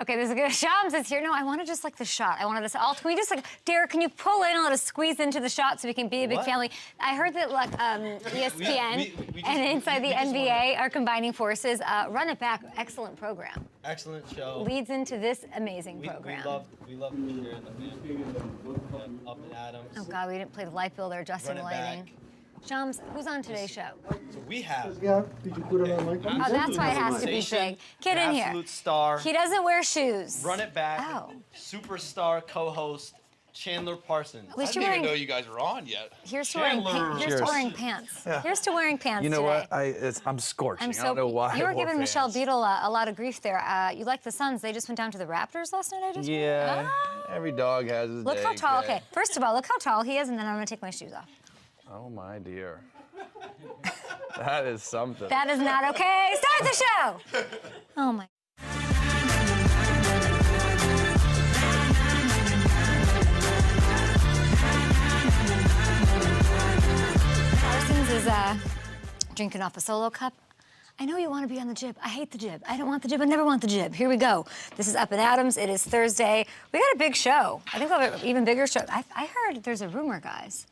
Okay, there's a good Shams is here. No, I wanted just like the shot. I wanted this all. Can we just like, Derek, can you pull in and let us squeeze into the shot so we can be a big family? I heard that like ESPN and Inside the NBA are combining forces. Run It Back, excellent program. Excellent show. Leads into this amazing program. We love sharing the Up and Adams. Oh God, we didn't play the light bill there, adjusting the lighting. Shams, who's on today's show? So we have. Did you put it on mic? Oh, that's why it has to be big. Get in here. Absolute star. He doesn't wear shoes. Run It Back. Oh. Superstar co-host Chandler Parsons. At least I didn't even know you guys were on yet. Here's to wearing pants. Here's to wearing pants. You know today. what? I'm scorching. I don't know why. You were I wore giving Michelle pants. Beadle a lot of grief there. You like the Suns? They just went down to the Raptors last night. I just Yeah. heard? Every dog has his Look day. how tall. Okay, first of all, look how tall he is, and then I'm gonna take my shoes off. Oh my dear. That is something. That is not okay. Start the show. Oh my. Parsons is drinking off a Solo cup. I know you want to be on the jib. I hate the jib. I don't want the jib. I never want the jib. Here we go. This is Up and Adams. It is Thursday. We got a big show. I think we'll have an even bigger show. I heard there's a rumor, guys.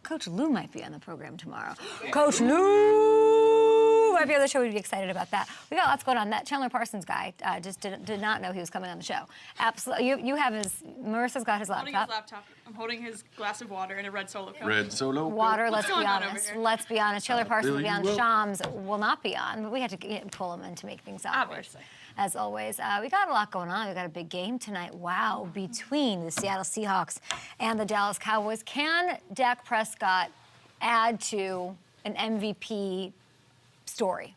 Coach Lou might be on the program tomorrow. Coach Lou might be on the show. We'd be excited about that. We got lots going on. That Chandler Parsons guy just did not know he was coming on the show. Absolutely. You have his. Marissa's got his laptop. I'm holding his laptop. I'm holding his glass of water and a red Solo cup. Red Solo. Water. Let's be going on honest. over here? Let's be honest. Chandler Parsons will be Billy on. Will. Shams will not be on, but we had to pull him in to make things awkward. Obviously. As always, we got a lot going on. We got a big game tonight. Wow, between the Seattle Seahawks and the Dallas Cowboys. Can Dak Prescott add to an MVP story?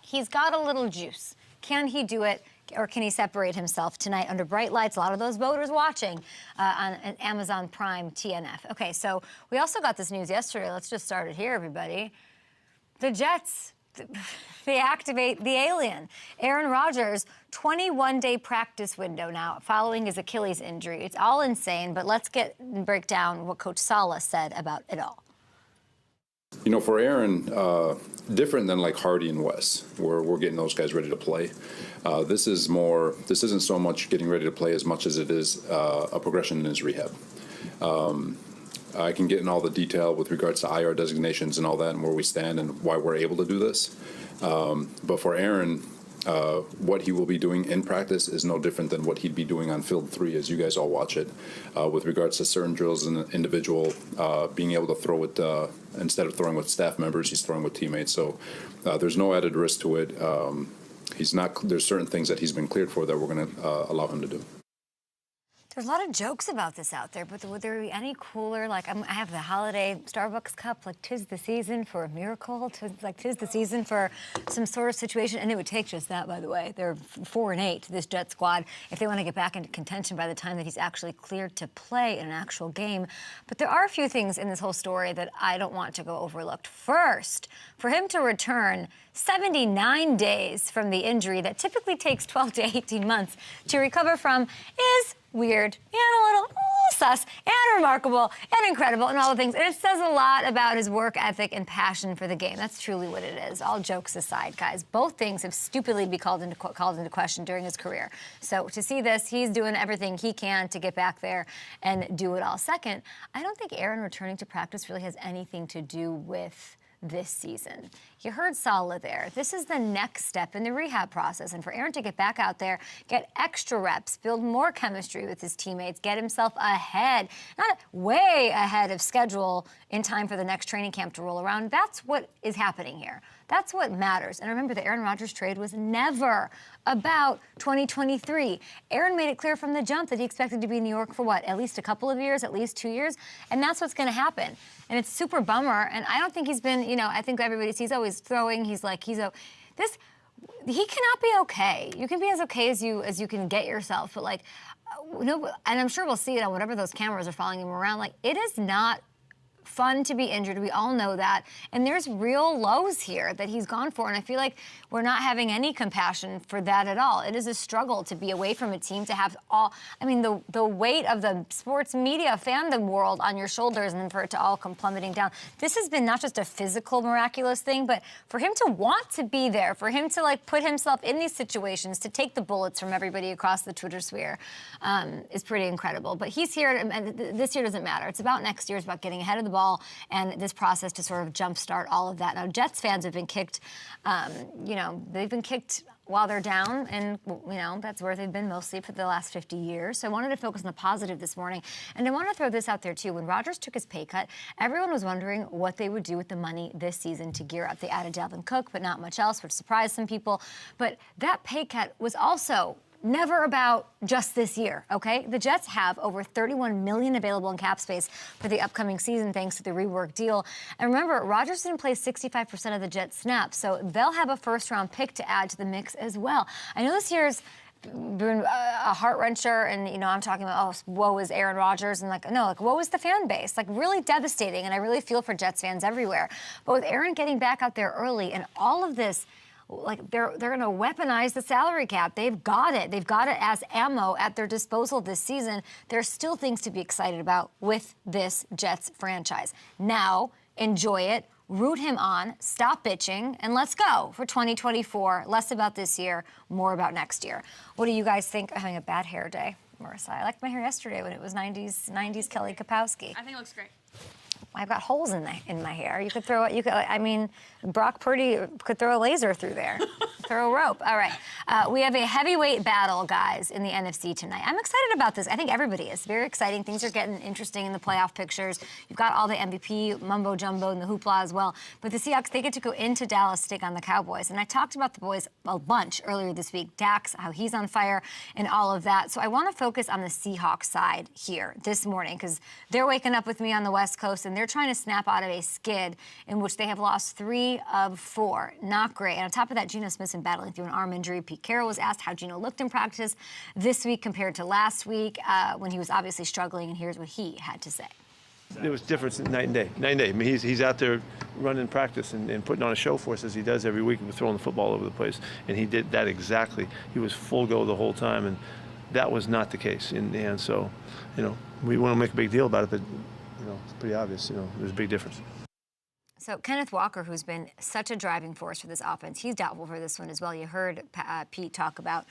He's got a little juice. Can he do it, or can he separate himself tonight under bright lights? A lot of those voters watching on Amazon Prime TNF. Okay, so we also got this news yesterday. Let's just start it here, everybody. The Jets, they activate the alien. Aaron Rodgers, 21-day practice window now following his Achilles injury. It's all insane, but let's break down what Coach Saleh said about it all. You know, for Aaron, different than like Hardy and Wes, where we're getting those guys ready to play. This isn't so much getting ready to play as much as it is a progression in his rehab. I can get in all the detail with regards to IR designations and all that and where we stand and why we're able to do this. But for Aaron, what he will be doing in practice is no different than what he'd be doing on Field 3 as you guys all watch it. With regards to certain drills and an individual being able to throw it, instead of throwing with staff members, he's throwing with teammates. So there's no added risk to it. There's certain things that he's been cleared for that we're going to allow him to do. There's a lot of jokes about this out there, but would there be any cooler? Like, I have the holiday Starbucks cup, like, 'tis the season for a miracle, 'tis the season for some sort of situation. And it would take just that, by the way. They're 4-8, this Jet squad, if they want to get back into contention by the time that he's actually cleared to play in an actual game. But there are a few things in this whole story that I don't want to go overlooked. First, for him to return 79 days from the injury that typically takes 12 to 18 months to recover from is weird and a little sus and remarkable and incredible and all the things. And it says a lot about his work ethic and passion for the game. That's truly what it is. All jokes aside, guys, both things have stupidly been called into question during his career. So to see this, he's doing everything he can to get back there and do it all. Second, I don't think Aaron returning to practice really has anything to do with this season. You heard Saleh there. This is the next step in the rehab process. And for Aaron to get back out there, get extra reps, build more chemistry with his teammates, get himself ahead, not way ahead of schedule in time for the next training camp to roll around. That's what is happening here. That's what matters. And remember, the Aaron Rodgers trade was never about 2023. Aaron made it clear from the jump that he expected to be in New York for what, at least a couple of years, at least 2 years? And that's what's going to happen. And it's super bummer. And I don't think he's been, you know, I think everybody sees, oh, he's throwing. He's like, he cannot be okay. You can be as okay as you can get yourself. But like, no, and I'm sure we'll see it on whatever those cameras are following him around. Like, it is not fun to be injured. We all know that. And there's real lows here that he's gone for. And I feel like we're not having any compassion for that at all. It is a struggle to be away from a team, to have the weight of the sports media fandom world on your shoulders, and then for it to all come plummeting down. This has been not just a physical miraculous thing, but for him to want to be there, for him to like put himself in these situations, to take the bullets from everybody across the Twitter sphere is pretty incredible. But he's here, and this year doesn't matter. It's about next year. It's about getting ahead of the ball and this process to sort of jumpstart all of that. Now, Jets fans have been kicked, they've been kicked while they're down, and that's where they've been mostly for the last 50 years. So I wanted to focus on the positive this morning. And I want to throw this out there too. When Rodgers took his pay cut, everyone was wondering what they would do with the money this season to gear up. They added Dalvin Cook, but not much else, which surprised some people. But that pay cut was also never about just this year, okay? The Jets have over $31 million available in cap space for the upcoming season thanks to the rework deal. And remember, Rodgers didn't play 65% of the Jets snaps, so they'll have a first-round pick to add to the mix as well. I know this year's been a heart-wrencher, and, I'm talking about, woe is Aaron Rodgers, and woe is the fan base. Really devastating, and I really feel for Jets fans everywhere. But with Aaron getting back out there early and all of this, they're going to weaponize the salary cap. They've got it. They've got it as ammo at their disposal this season. There's still things to be excited about with this Jets franchise. Now, enjoy it, root him on, stop bitching, and let's go for 2024. Less about this year, more about next year. What do you guys think? I'm having a bad hair day, Marissa. I liked my hair yesterday when it was 90s Kelly Kapowski. I think it looks great. I've got holes in my hair. Brock Purdy could throw a laser through there, throw a rope. All right. We have a heavyweight battle, guys, in the NFC tonight. I'm excited about this. I think everybody is. Very exciting. Things are getting interesting in the playoff pictures. You've got all the MVP mumbo-jumbo and the hoopla as well. But the Seahawks, they get to go into Dallas to take on the Cowboys. And I talked about the boys a bunch earlier this week. Dax, how he's on fire, and all of that. So I want to focus on the Seahawks side here this morning, because they're waking up with me on the West Coast, and they're trying to snap out of a skid in which they have lost 3 of 4. Not great. And on top of that, Geno Smith's been battling through an arm injury. Pete Carroll was asked how Geno looked in practice this week compared to last week when he was obviously struggling, and here's what he had to say. It was different night and day. Night and day. I mean, he's out there running practice and putting on a show for us as he does every week, and throwing the football over the place. And he did that exactly. He was full go the whole time, and that was not the case. And so, we want to make a big deal about it, but it's pretty obvious. There's a big difference. So Kenneth Walker, who's been such a driving force for this offense, he's doubtful for this one as well. You heard Pete talk about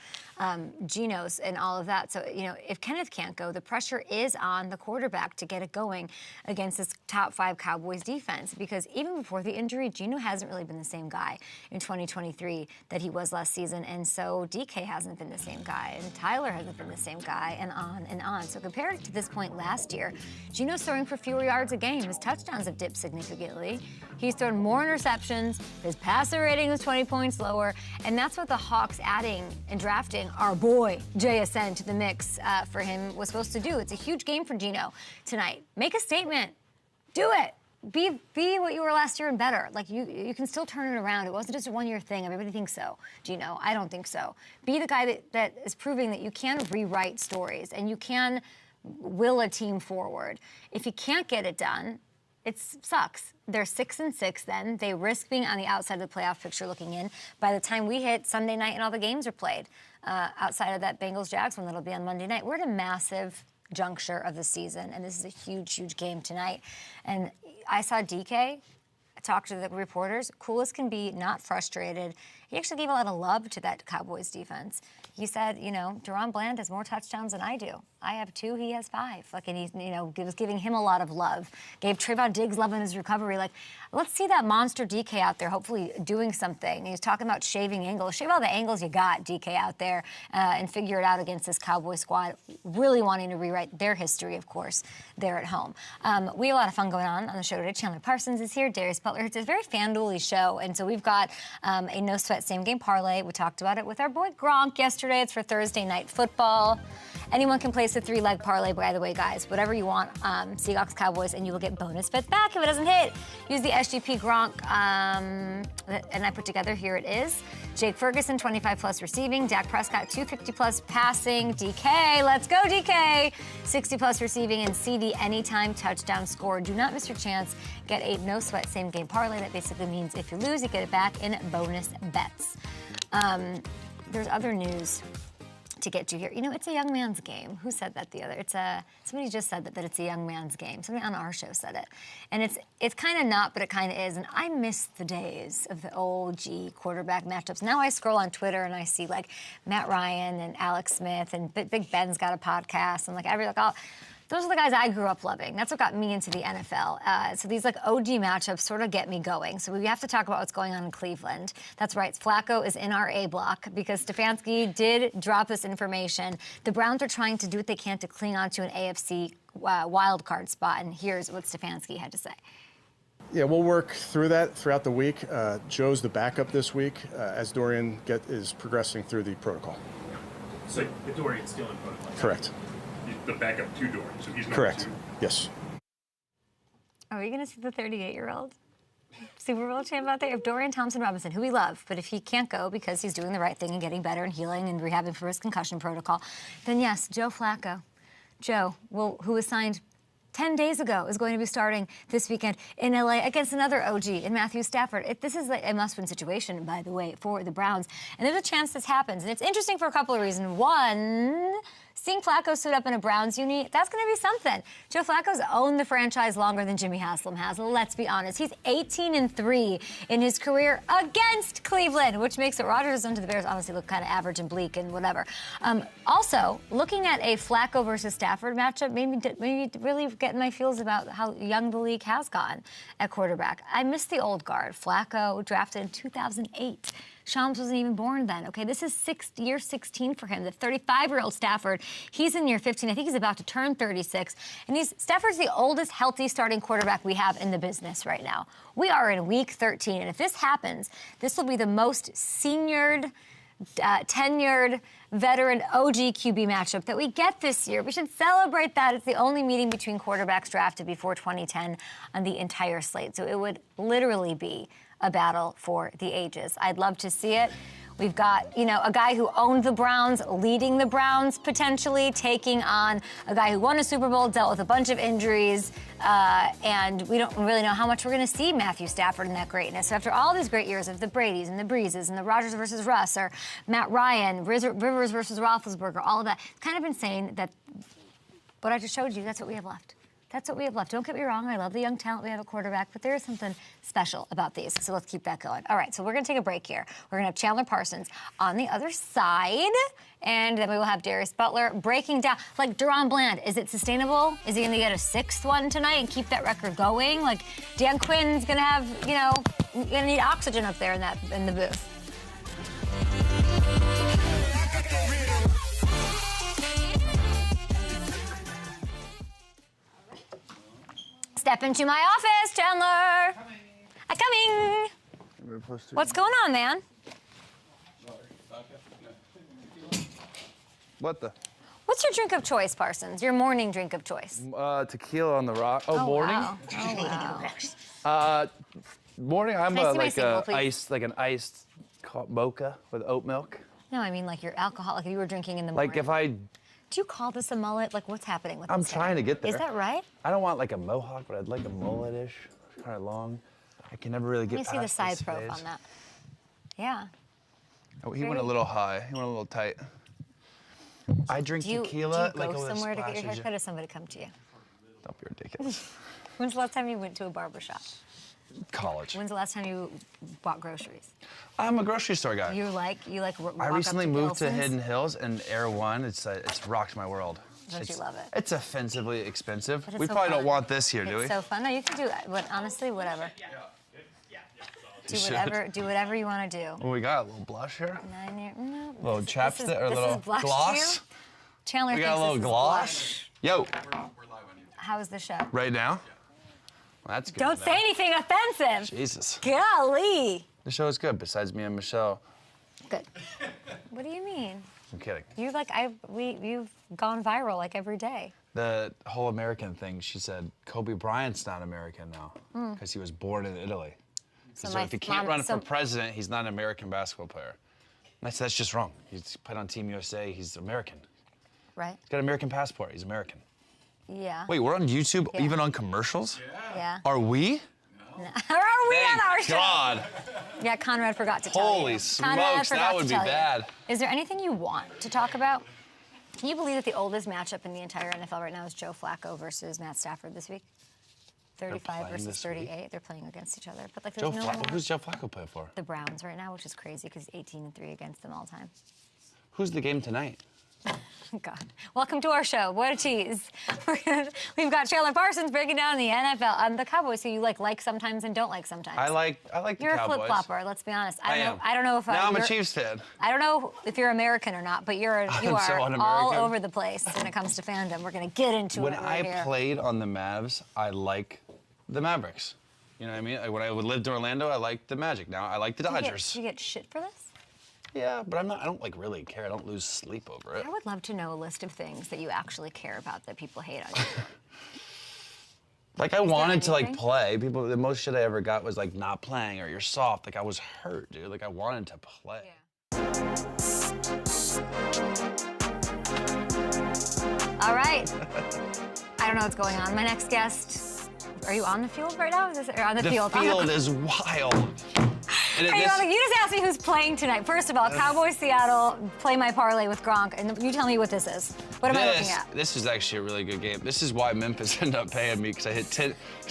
Geno's and all of that. So, if Kenneth can't go, the pressure is on the quarterback to get it going against this top 5 Cowboys defense, because even before the injury, Geno hasn't really been the same guy in 2023 that he was last season. And so DK hasn't been the same guy, and Tyler hasn't been the same guy, and on and on. So compared to this point last year, Geno's throwing for fewer yards a game. His touchdowns have dipped significantly. He's thrown more interceptions. His passer rating was 20 points lower. And that's what the Hawks adding and drafting our boy JSN to the mix for him was supposed to do. It's a huge game for Geno tonight. Make a statement. Do it. Be what you were last year and better. You can still turn it around. It wasn't just a one-year thing. Everybody thinks so. Geno, I don't think so. Be the guy that is proving that you can rewrite stories and you can will a team forward. If you can't get it done, it sucks. They're 6-6 then. They risk being on the outside of the playoff picture looking in by the time we hit Sunday night and all the games are played. Outside of that Bengals-Jags one that'll be on Monday night. We're at a massive juncture of the season, and this is a huge, huge game tonight. And I saw DK talk to the reporters, cool as can be, not frustrated. He actually gave a lot of love to that Cowboys defense. He said, Deron Bland has more touchdowns than I do. I have 2, he has 5. And he's, was giving him a lot of love. Gave Trayvon Diggs love in his recovery. Let's see that monster DK out there, hopefully doing something. And he's talking about shaving angles. Shave all the angles you got, DK, out there, and figure it out against this Cowboy squad. Really wanting to rewrite their history, of course, there at home. We have a lot of fun going on the show today. Chandler Parsons is here. Darius Butler. It's a very FanDuel-y show. And so we've got a no-sweat same-game parlay. We talked about it with our boy Gronk yesterday. It's for Thursday Night Football. Anyone can place a 3-leg parlay, by the way, guys. Whatever you want, Seahawks, Cowboys, and you will get bonus bets back if it doesn't hit. Use the SGP Gronk, and I put together, here it is. Jake Ferguson, 25+ receiving. Dak Prescott, 250+ passing. DK, let's go DK. 60+ receiving, and CD anytime touchdown score. Do not miss your chance. Get a no-sweat same-game parlay. That basically means if you lose, you get it back in bonus bets. There's other news to get to here. You know, it's a young man's game. Who said that the other? Somebody just said that it's a young man's game. Somebody on our show said it. And it's kind of not, but it kind of is. And I miss the days of the OG quarterback matchups. Now I scroll on Twitter and I see like Matt Ryan and Alex Smith and Big Ben's got a podcast and those are the guys I grew up loving. That's what got me into the NFL. So these like OG matchups sort of get me going. So we have to talk about what's going on in Cleveland. That's right, Flacco is in our A block because Stefanski did drop this information. The Browns are trying to do what they can to cling on to an AFC wild card spot. And here's what Stefanski had to say. Yeah, we'll work through that throughout the week. Joe's the backup this week as Dorian is progressing through the protocol. So Dorian's still in protocol? Correct. The backup to Dorian, so he's Correct. 2. Yes. Are you going to see the 38-year-old Super Bowl champ out there? If Dorian Thompson-Robinson, who we love, but if he can't go because he's doing the right thing and getting better and healing and rehabbing for his concussion protocol, then yes, Joe Flacco. Joe, who was signed 10 days ago, is going to be starting this weekend in LA against another OG in Matthew Stafford. This is a must-win situation, by the way, for the Browns. And there's a chance this happens. And it's interesting for a couple of reasons. One, seeing Flacco suit up in a Browns uni, that's going to be something. Joe Flacco's owned the franchise longer than Jimmy Haslam has. Let's be honest. He's 18-3 in his career against Cleveland, which makes it Rodgers done to the Bears honestly look kind of average and bleak and whatever. Also, looking at a Flacco versus Stafford matchup made me really get my feels about how young the league has gotten at quarterback. I miss the old guard. Flacco drafted in 2008. Shams wasn't even born then, okay? This is year 16 for him. The 35-year-old Stafford, he's in year 15. I think he's about to turn 36. And Stafford's the oldest healthy starting quarterback we have in the business right now. We are in week 13, and if this happens, this will be the most tenured veteran OG QB matchup that we get this year. We should celebrate that. It's the only meeting between quarterbacks drafted before 2010 on the entire slate. So it would literally be a battle for the ages. I'd love to see it. We've got, a guy who owned the Browns, leading the Browns potentially, taking on a guy who won a Super Bowl, dealt with a bunch of injuries, and we don't really know how much we're going to see Matthew Stafford in that greatness. So after all these great years of the Bradys and the Breezes and the Rodgers versus Russ, or Matt Ryan, Rivers versus Roethlisberger, all of that, it's kind of insane that what I just showed you, that's what we have left. That's what we have left. Don't get me wrong. I love the young talent we have at quarterback, but there is something special about these. So let's keep that going. All right, so we're going to take a break here. We're going to have Chandler Parsons on the other side, and then we will have Darius Butler breaking down. Like Deron Bland, is it sustainable? Is he going to get a 6th one tonight and keep that record going? Like Dan Quinn's going to have, going to need oxygen up there in the booth. Step into my office, Chandler. I'm coming. What's going on, man? What the? What's your drink of choice, Parsons? Your morning drink of choice? Tequila on the rock. Oh, morning? Wow. Oh, wow. Morning, I'm Can I see my single, please? an iced mocha with oat milk. No, I mean like your alcohol, like if you were drinking in the morning. Like if I... Do you call this a mullet? Like what's happening with this? I'm trying to get there. Is that right? I don't want like a mohawk, but I'd like a mullet-ish, kind of long. I can never really get Let me see the past side this prof phase. on that. Yeah. Oh, he went a little high. He went a little tight. I drink tequila. Do you go with a somewhere to get your splash of haircut, or somebody come to you? Don't be ridiculous. When's the last time you went to a barber shop? College. When's the last time you bought groceries? I'm a grocery store guy. You like walk I recently up to moved to Gilson's? Hidden Hills, and Air One, it's rocked my world. Don't you love it? It's offensively expensive. But it's We so probably fun. don't want this here, do we? It's so fun. No, you can do it. But honestly, whatever. You should. Do whatever you want to do. Well, we got a little blush here. No, Little this is- chapstick or a this little is blush to gloss. you? Chandler We thinks got a little this is gloss. Yo, How is the show? right now? Well, that's good. Don't to say know. anything offensive. Jesus. Golly. The show is good, besides me and Michelle. Good. What do you mean? I'm kidding. You've gone viral like every day. The whole American thing, she said, Kobe Bryant's not American now because he was born in Italy. So if he can't run for president, he's not an American basketball player. That's just wrong. He's played on Team USA. He's American. Right. He's got an American passport. He's American. Yeah. Wait, we're on YouTube, Yeah. even on commercials? Yeah. Are we? No. Are we on our Thank show? God. Yeah, Conrad forgot to tell you. Holy Conrad smokes, forgot that would to be tell you. bad. Is there anything you want to talk about? Can you believe that the oldest matchup in the entire NFL right now is Joe Flacco versus Matt Stafford this week? 35 playing versus this 38. week? They're playing against each other. But like, there's Who's Joe Flacco play for? the Browns right now, which is crazy because he's 18-3 against them all time. Who's the game tonight? God. Welcome to our show. What a tease. We've got Chandler Parsons breaking down the NFL. The Cowboys, who you like sometimes and don't like sometimes. I like the You're Cowboys. a flip-flopper, let's be honest. I am. I don't know if Now I'm a you're- Chiefs fan. I don't know if you're American or not, but you I'm so are all un-American. over the place when it comes to fandom. We're going to get into When it I right here. played on the Mavs, I like the Mavericks. You know what I mean? Like when I lived in Orlando, I liked the Magic. Now I like the Dodgers. Do you get shit for this? Yeah, but I don't like really care. I don't lose sleep over it. I would love to know a list of things that you actually care about that people hate on you. Like I wanted to like anything? play. The most shit I ever got was like not playing or you're soft. Like I was hurt, dude. Like I wanted to play. All right. I don't know what's going on. My next guest, are you on the field right now? Or on the field? The field is wild. And You just asked me who's playing tonight. First of all, Cowboys Seattle, play my parlay with Gronk, and you tell me what this is. What am I looking at? This is actually a really good game. This is why Memphis ended up paying me because I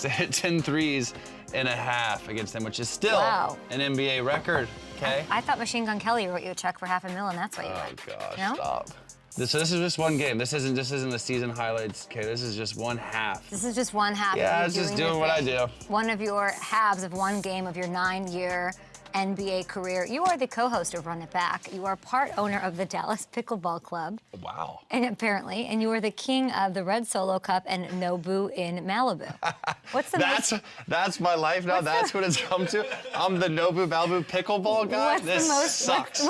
hit 10 threes and a half against them, which is still an NBA record. Okay. I thought Machine Gun Kelly wrote you a check for $500,000, and that's why you Oh went. gosh, No? stop. So this is just one game. This isn't the season highlights. Okay, this is just one half. This is just one half. Yeah, I of was you just your doing what I thing. do. One of your halves of one game of your 9-year NBA career. You are the co-host of Run It Back. You are part owner of the Dallas Pickleball Club. Wow. And apparently, and you are the king of the Red Solo Cup and Nobu in Malibu. What's the That's my life now. That's what it's come to. I'm the Nobu Malibu pickleball guy. This sucks.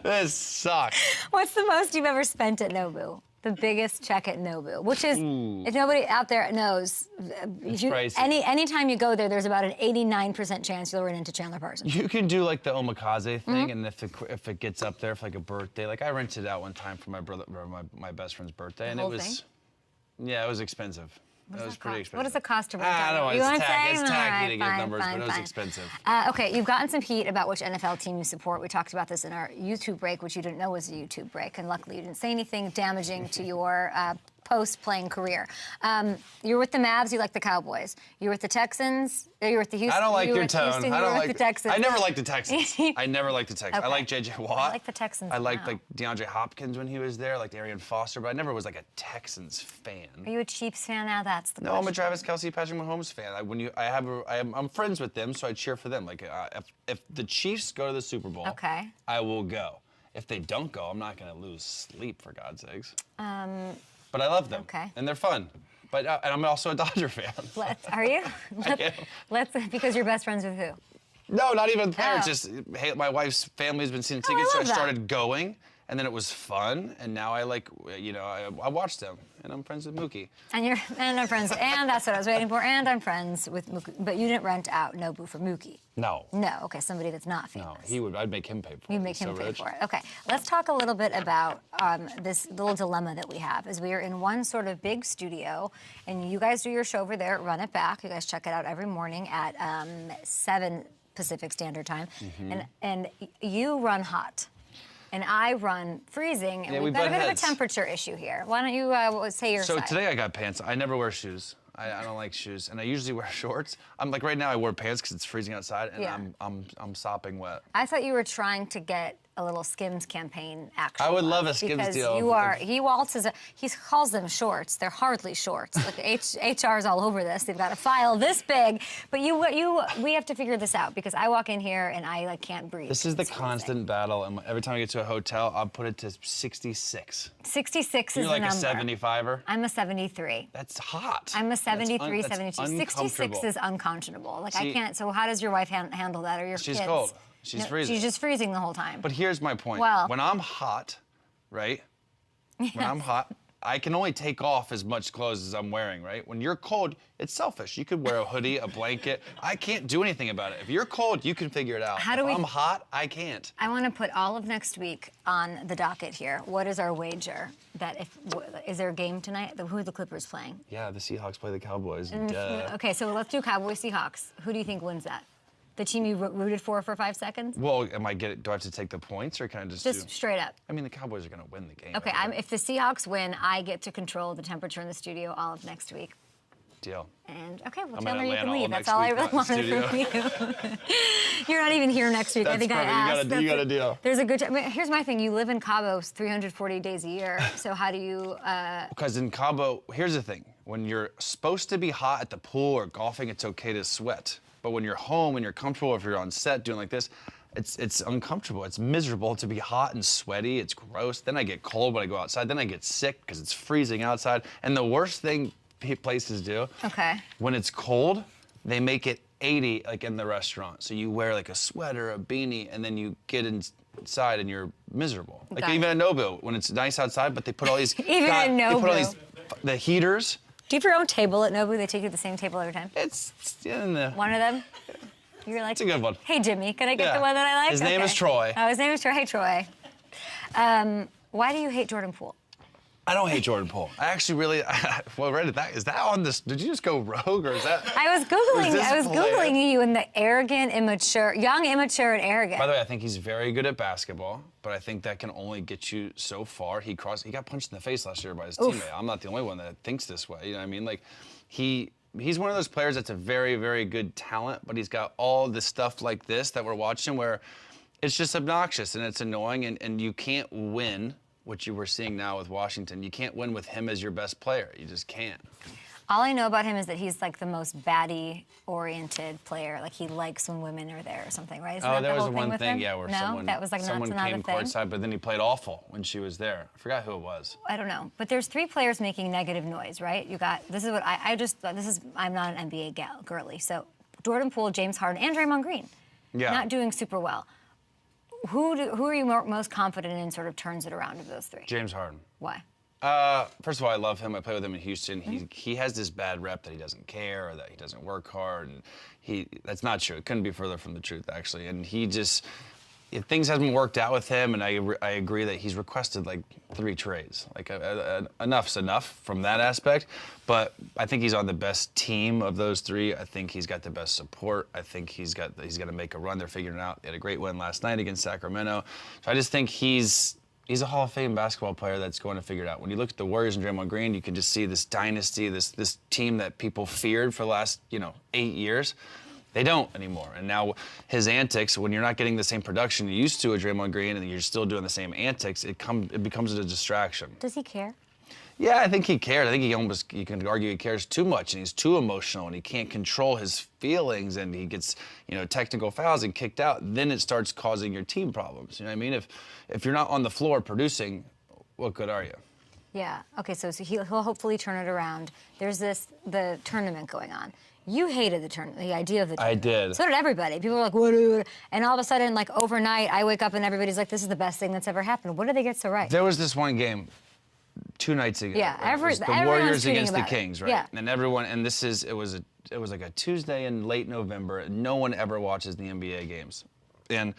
This sucks. What's the most you've ever spent at Nobu? The biggest check at Nobu, which is, if nobody out there knows, pricey. anytime you go there, there's about an 89% chance you'll run into Chandler Parsons. You can do like the omakase thing, and if it gets up there for like a birthday, like I rented out one time for my brother, or my best friend's birthday, and whole it was, yeah, it was expensive. It was pretty expensive. What does it cost to rent I out? don't know. You wanna It's say? tacky All right, to give fine, numbers, fine, but it was fine. expensive. Okay, you've gotten some heat about which NFL team you support. We talked about this in our YouTube break, which you didn't know was a YouTube break, and luckily you didn't say anything damaging to your post-playing career. You're with the Mavs, you like the Cowboys. You're with the Texans, you're with the Houston. I don't like you were your with tone. Houston, I you don't were like with the Texans. I never liked the Texans. I never liked the Texans. I Okay. like J.J. Watt. I like the Texans I liked now. like DeAndre Hopkins when he was there, like Arian Foster, but I never was like a Texans fan. Are you a Chiefs fan now? That's the No, I'm a question. Travis Kelce, Patrick Mahomes fan. I'm friends with them, so I cheer for them. Like if the Chiefs go to the Super Bowl, Okay. I will go. If they don't go, I'm not gonna lose sleep for God's sakes. But I love them. Okay. And they're fun. But and I'm also a Dodger fan. Are you? am. Because you're best friends with who? No, not even parents. Oh. Just hey, my wife's family's been seeing Oh, I tickets, so I love that. started going, and then it was fun, and now I watch them, and I'm friends with Mookie. And I'm friends, and that's what I was waiting for. And I'm friends with Mookie, but you didn't rent out Nobu for Mookie. No. No, okay, somebody that's not famous. No, I'd make him pay for it. You make He's him so pay rich. for it. Okay, let's talk a little bit about this little dilemma that we have. Is we are in one sort of big studio, and you guys do your show over there at Run It Back. You guys check it out every morning at 7 Pacific Standard Time, and you run hot. And I run freezing, and Yeah, we've we got a butt bit heads. of a temperature issue here. Why don't you say your So side? today I got pants. I never wear shoes. I don't like shoes, and I usually wear shorts. I'm like right now I wear pants because it's freezing outside, and Yeah. I'm sopping wet. I thought you were trying to get a little Skims campaign action. I would love a Skims because deal. He waltzes. He calls them shorts. They're hardly shorts. Like HR's all over this. They've got a file this big. But we have to figure this out because I walk in here and I can't breathe. This is the It's freezing. constant battle, and every time I get to a hotel, I'll put it to 66. 66 You're is like the a number. 75er. I'm a 73. That's hot. I'm a 73, That's 72. 66 uncomfortable. is unconscionable. Like I See- can't. So how does your wife handle that, or your She's kids? cold. She's freezing. She's just freezing the whole time. But here's my point. Well- when I'm hot, right? When I'm hot, I can only take off as much clothes as I'm wearing, right? When you're cold, it's selfish. You could wear a hoodie, a blanket. I can't do anything about it. If you're cold, you can figure it out. If I'm hot, I can't. I want to put all of next week on the docket here. What is our wager? Is there a game tonight? Who are the Clippers playing? Yeah, the Seahawks play the Cowboys. Okay, so let's do Cowboys Seahawks. Who do you think wins that? The team you rooted for 5 seconds? Well, do I have to take the points or can I just straight up? I mean, the Cowboys are going to win the game. Okay, if the Seahawks win, I get to control the temperature in the studio all of next week. Deal. And okay, well, I'm Taylor, you can all leave. next That's all I week, really wanted from you. You're not even here next week. That's I think perfect. I asked. You got a deal. There's a good. Here's my thing. You live in Cabo 340 days a year. So how do you? Because in Cabo, here's the thing: when you're supposed to be hot at the pool or golfing, it's okay to sweat. But when you're home and you're comfortable, if you're on set doing like this, it's uncomfortable. It's miserable to be hot and sweaty. It's gross. Then I get cold when I go outside. Then I get sick because it's freezing outside. And the worst thing places do, when it's cold, they make it 80 like in the restaurant. So you wear like a sweater, a beanie, and then you get inside and you're miserable. Like even at Nobu, when it's nice outside, but they put all these Even at Nobu. They put all these the heaters. Do you have your own table at Nobu? They take you to the same table every time? It's in the... One of them? You're like, it's a good one. Hey, Jimmy, can I get the one that I like? His name is Troy. Oh, his name is Troy. Hey, Troy. Why do you hate Jordan Poole? I don't hate Jordan Poole. I actually really, well, read that. Is that on this? Did you just go rogue or is that? I was Googling you and the arrogant, immature, young, immature, and arrogant. By the way, I think he's very good at basketball, but I think that can only get you so far. He got punched in the face last year by his teammate. I'm not the only one that thinks this way. You know what I mean? Like, he's one of those players that's a very, very good talent, but he's got all the stuff like this that we're watching where it's just obnoxious and it's annoying and you can't win. What you were seeing now with Washington, you can't win with him as your best player. You just can't. All I know about him is that he's like the most baddie-oriented player. Like he likes when women are there or something, right? Isn't that there the was whole one thing, him? yeah, where no? That was like someone not came a thing? courtside, but then he played awful when she was there. I forgot who it was. I don't know, but there's 3 players making negative noise, right? You got this is what I'm not an NBA girly, so Jordan Poole, James Harden, and Draymond Green, not doing super well. Who are you most confident in sort of turns it around of those 3? James Harden. Why? First of all, I love him. I play with him in Houston. He has this bad rep that he doesn't care or that he doesn't work hard, and that's not true. It couldn't be further from the truth, actually. And things haven't worked out with him, and I agree that he's requested like 3 trades. Like enough's enough from that aspect, but I think he's on the best team of those 3. I think he's got the best support. I think he's got to make a run. They're figuring it out. They had a great win last night against Sacramento. So I just think he's a Hall of Fame basketball player that's going to figure it out. When you look at the Warriors and Draymond Green, you can just see this dynasty, this team that people feared for the last 8 years. They don't anymore. And now his antics, when you're not getting the same production you used to with Draymond Green and you're still doing the same antics, it becomes a distraction. Does he care? Yeah, I think he cares. I think you can argue he cares too much and he's too emotional and he can't control his feelings and he gets, technical fouls and kicked out. Then it starts causing your team problems. You know what I mean? If you're not on the floor producing, what good are you? Yeah. Okay, so he'll hopefully turn it around. There's the tournament going on. You hated the idea of the tournament. I did. So did everybody. People were like, what? And all of a sudden, like overnight, I wake up and everybody's like, this is the best thing that's ever happened. What did they get so right? There was this one game 2 nights ago. Yeah, it was the Warriors against the Kings, right? Yeah. And it was like a Tuesday in late November. No one ever watches the NBA games. And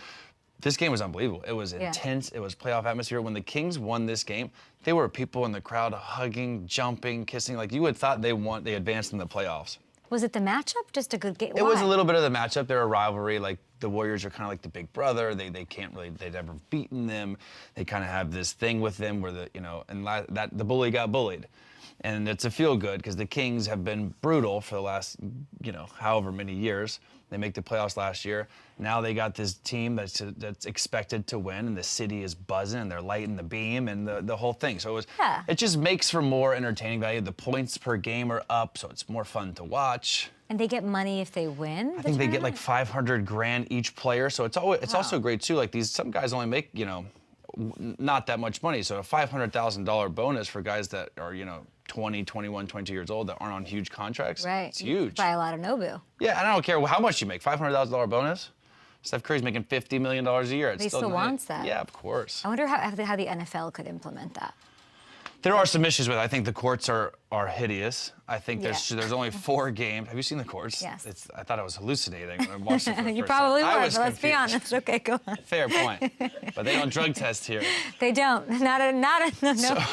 this game was unbelievable. It was intense. It was playoff atmosphere. When the Kings won this game, there were people in the crowd hugging, jumping, kissing. Like you would thought they advanced in the playoffs. Was it the matchup? Just a good game? It was a little bit of the matchup. They're a rivalry. Like the Warriors are kind of like the big brother. They can't really. They've never beaten them. They kind of have this thing with them where the bully got bullied, and it's a feel good because the Kings have been brutal for the last however many years. They make the playoffs last year. Now they got this team that's expected to win, and the city is buzzing, and they're lighting the beam, and the whole thing. So it just makes for more entertaining value. The points per game are up, so it's more fun to watch. And they get money if they win. I think they get like $500,000 each player. So it's also great too. Like some guys only make not that much money. So a $500,000 bonus for guys that are 20, 21, 22 years old that aren't on huge contracts. Right. It's huge. Buy a lot of Nobu. Yeah, and I don't care how much you make. $500,000 bonus. Steph Curry's making $50 million a year. He still wants that. Yeah, of course. I wonder how the NFL could implement that. There are some issues with it. I think the courts are hideous. I think there's only 4 games. Have you seen the courts? Yes. I thought I was hallucinating when I watched it for the You first probably time. would, but let's be honest. Okay, go on. Fair point. But they don't drug test here. They don't. No.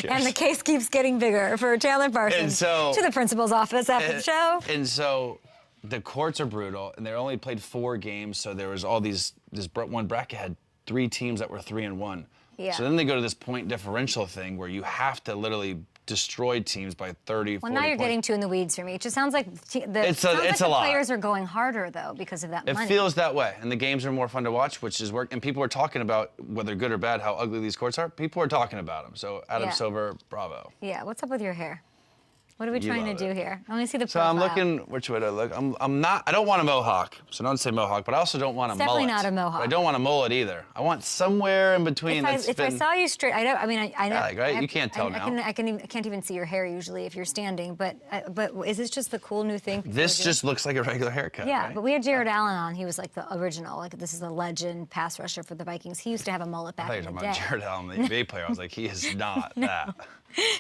And the case keeps getting bigger for Chandler Parsons. To the principal's office after the show. And so the courts are brutal, and they only played 4 games, so there was all this one bracket had 3 teams that were 3-1. Yeah. So then they go to this point differential thing where you have to literally destroy teams by 30, 40 Well, now you're getting too in the weeds for me. It just sounds like the lot. players are going harder, though, because of that money. It feels that way, and the games are more fun to watch, which is work. And people are talking about, whether good or bad, how ugly these courts are. People are talking about them. So Adam Silver, bravo. Yeah, what's up with your hair? What are we You trying to love do it. here? I only see the So profile. I'm looking, which way do I look? I don't want a mohawk, so don't say mohawk, but I also don't want a mullet. Definitely not a mohawk. But I don't want a mullet either. I want somewhere in between. If I saw you straight, I know. Right? You can't tell now. I can't even see your hair usually if you're standing. But is this just the cool new thing? This just looks like a regular haircut. Yeah, right? but we had Jared Allen on. He was like the original. Like, this is a legend pass rusher for the Vikings. He used to have a mullet back I in thought the you were day. talking about Jared Allen, the NBA player. I was like, he is not that.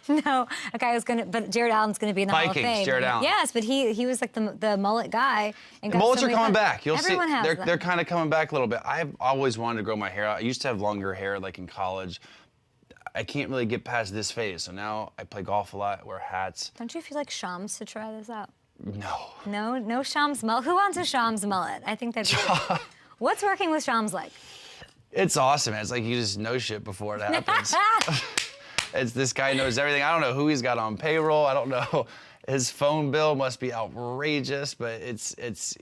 No, a guy was gonna, but Jared Allen's gonna be in the Hall of Vikings, Fame. Jared Allen. Yes, but he was like the mullet guy. And The got mullets so are many coming fun- back. You'll Everyone see. has them. They're kind of coming back a little bit. I've always wanted to grow my hair out. I used to have longer hair, like in college. I can't really get past this phase, so now I play golf a lot, wear hats. Don't you feel like Shams to try this out? No. No Shams mullet. Who wants a Shams mullet? I think that'd be good. What's working with Shams like? It's awesome. It's like you just know shit before it happens. It's this guy knows everything. I don't know who he's got on payroll. I don't know. His phone bill must be outrageous, but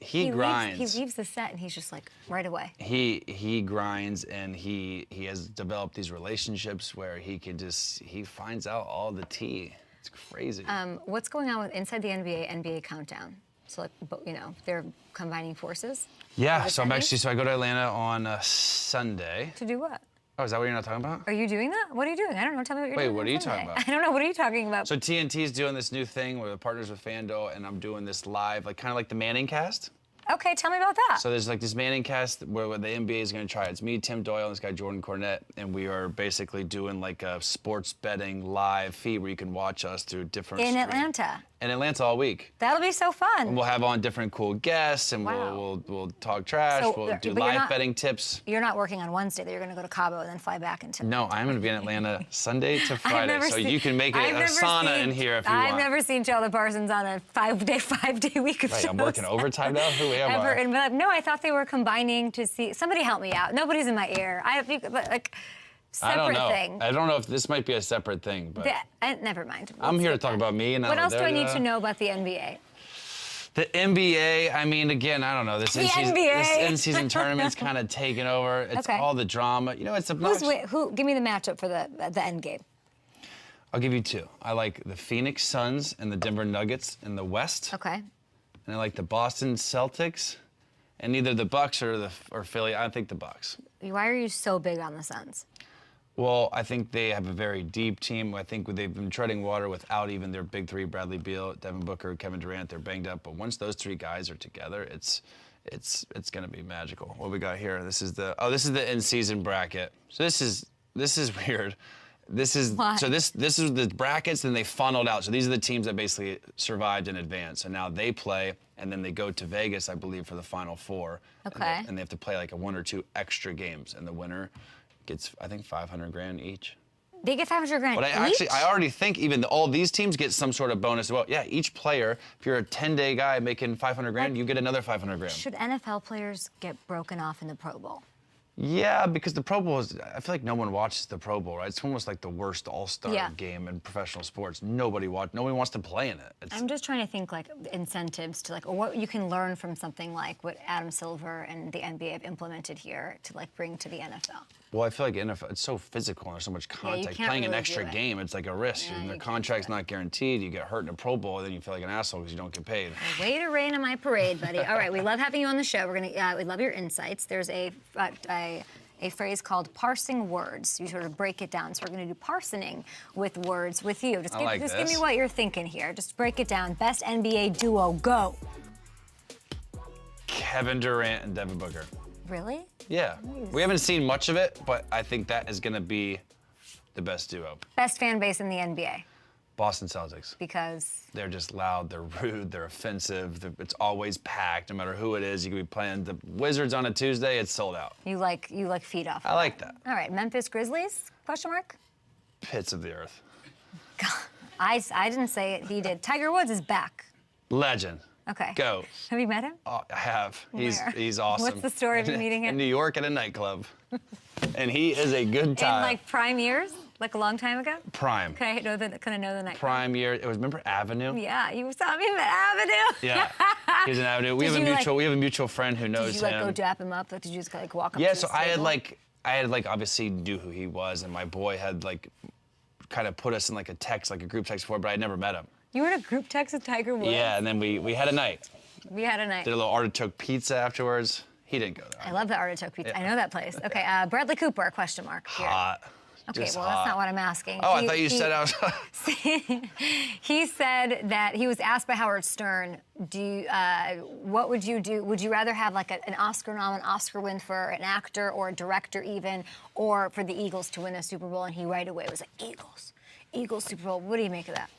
he grinds. He leaves the set and he's just like right away. He grinds, and he has developed these relationships where he finds out all the tea. It's crazy. What's going on with inside the NBA countdown? So they're combining forces. Yeah, so I go to Atlanta on Sunday. To do what? Oh, is that what you're not talking about? Are you doing that? What are you doing? I don't know. Tell me what you're doing. Wait, what are you talking about? I don't know. What are you talking about? So TNT's doing this new thing where we're partners with FanDuel, and I'm doing this live, like kind of like the Manning cast. Okay, tell me about that. So there's like this Manning cast where the NBA is going to try. It's me, Tim Doyle, and this guy Jordan Cornette, and we are basically doing like a sports betting live feed where you can watch us through different. In Atlanta. In Atlanta all week. That'll be so fun. And we'll have on different cool guests, and we'll talk trash. So, we'll do but live betting tips. You're not working on Wednesday. You're going to go to Cabo and then fly back into. No, I'm going to be in Atlanta Sunday to Friday, so you can make it a sauna in here if you want. I've never seen Chandler Parsons on a five-day week of shows. I'm working overtime now. Who am I? No, I thought they were combining to see. Somebody help me out. Nobody's in my ear. Separate I don't know. thing. I don't know if this might be a separate thing, but never mind. I'm here to talk about me. And what else do I need to know about the NBA? The NBA, I mean, again, I don't know. This in-season tournament's kind of taken over. It's all the drama. You know, it's obnoxious. Give me the matchup for the end game. I'll give you 2. I like the Phoenix Suns and the Denver Nuggets in the West. Okay. And I like the Boston Celtics, and either the Bucks or Philly. I think the Bucks. Why are you so big on the Suns? Well, I think they have a very deep team. I think they've been treading water without even their big 3, Bradley Beal, Devin Booker, Kevin Durant. They're banged up, but once those 3 guys are together, it's going to be magical. What we got here? This is the in-season bracket. So this is weird. This is the brackets, and they funneled out. So these are the teams that basically survived in advance, and now they play, and then they go to Vegas, I believe, for the Final Four. Okay. And they have to play like 1 or 2 extra games, and the winner gets, I think, $500,000 each. They get $500,000 But I already think even all these teams get some sort of bonus as well. Yeah, each player, if you're a 10-day guy making $500,000, you get another $500,000. Should NFL players get broken off in the Pro Bowl? Yeah, because the Pro Bowl I feel like no one watches the Pro Bowl, right? It's almost like the worst all-star game in professional sports. Nobody wants to play in it. I'm just trying to think like incentives to or what you can learn from something like what Adam Silver and the NBA have implemented here to bring to the NFL. Well, I feel like NFL, it's so physical and there's so much contact. Playing an extra game, it's like a risk. The contract's not guaranteed. You get hurt in a Pro Bowl, and then you feel like an asshole because you don't get paid. Way to rain on my parade, buddy. All right, we love having you on the show. We love your insights. There's a phrase called parsing words. You sort of break it down. So we're going to do parsoning with words with you. Just give me what you're thinking here. Just break it down. Best NBA duo, go. Kevin Durant and Devin Booker. Really? Yeah. We haven't seen much of it, but I think that is going to be the best duo. Best fan base in the NBA Boston Celtics. because They're just loud, they're rude, they're offensive. It's always packed, no matter who it is. You could be playing the Wizards on a Tuesday, it's sold out. you like feed off. I like that. All right, Memphis Grizzlies? Question mark. Pits of the earth. I didn't say it. He did. Tiger Woods is back. Legend. Okay. Go. Have you met him? I have. Where? He's awesome. What's the story of you meeting him? In New York at a nightclub. And he is a good In time. like prime years, like a long time ago. Prime. Can I know the night? Prime year. It was, remember Avenue? Yeah, you saw me at Avenue. Yeah. He's an Avenue. We Did have a you, mutual. We have a mutual friend who knows Did you like him. go dap him up? Like, did you just like walk up? Yeah. to So his I table? had like obviously knew who he was, and my boy had like kind of put us in like a text, like a group text before, but I'd never met him. You were in a group text with Tiger Woods. Yeah, and then we had a night. We had a night. Did a little artichoke pizza afterwards. He didn't go there. I love the artichoke pizza. Yeah. I know that place. Okay, Bradley Cooper? Question mark. Here. Hot. Okay, Just well hot. that's not what I'm asking. Oh, I thought you said I was. He said that he was asked by Howard Stern, what would you do? Would you rather have like an Oscar nom, an Oscar win for an actor or a director even, or for the Eagles to win a Super Bowl? And he right away was like, Eagles Super Bowl. What do you make of that?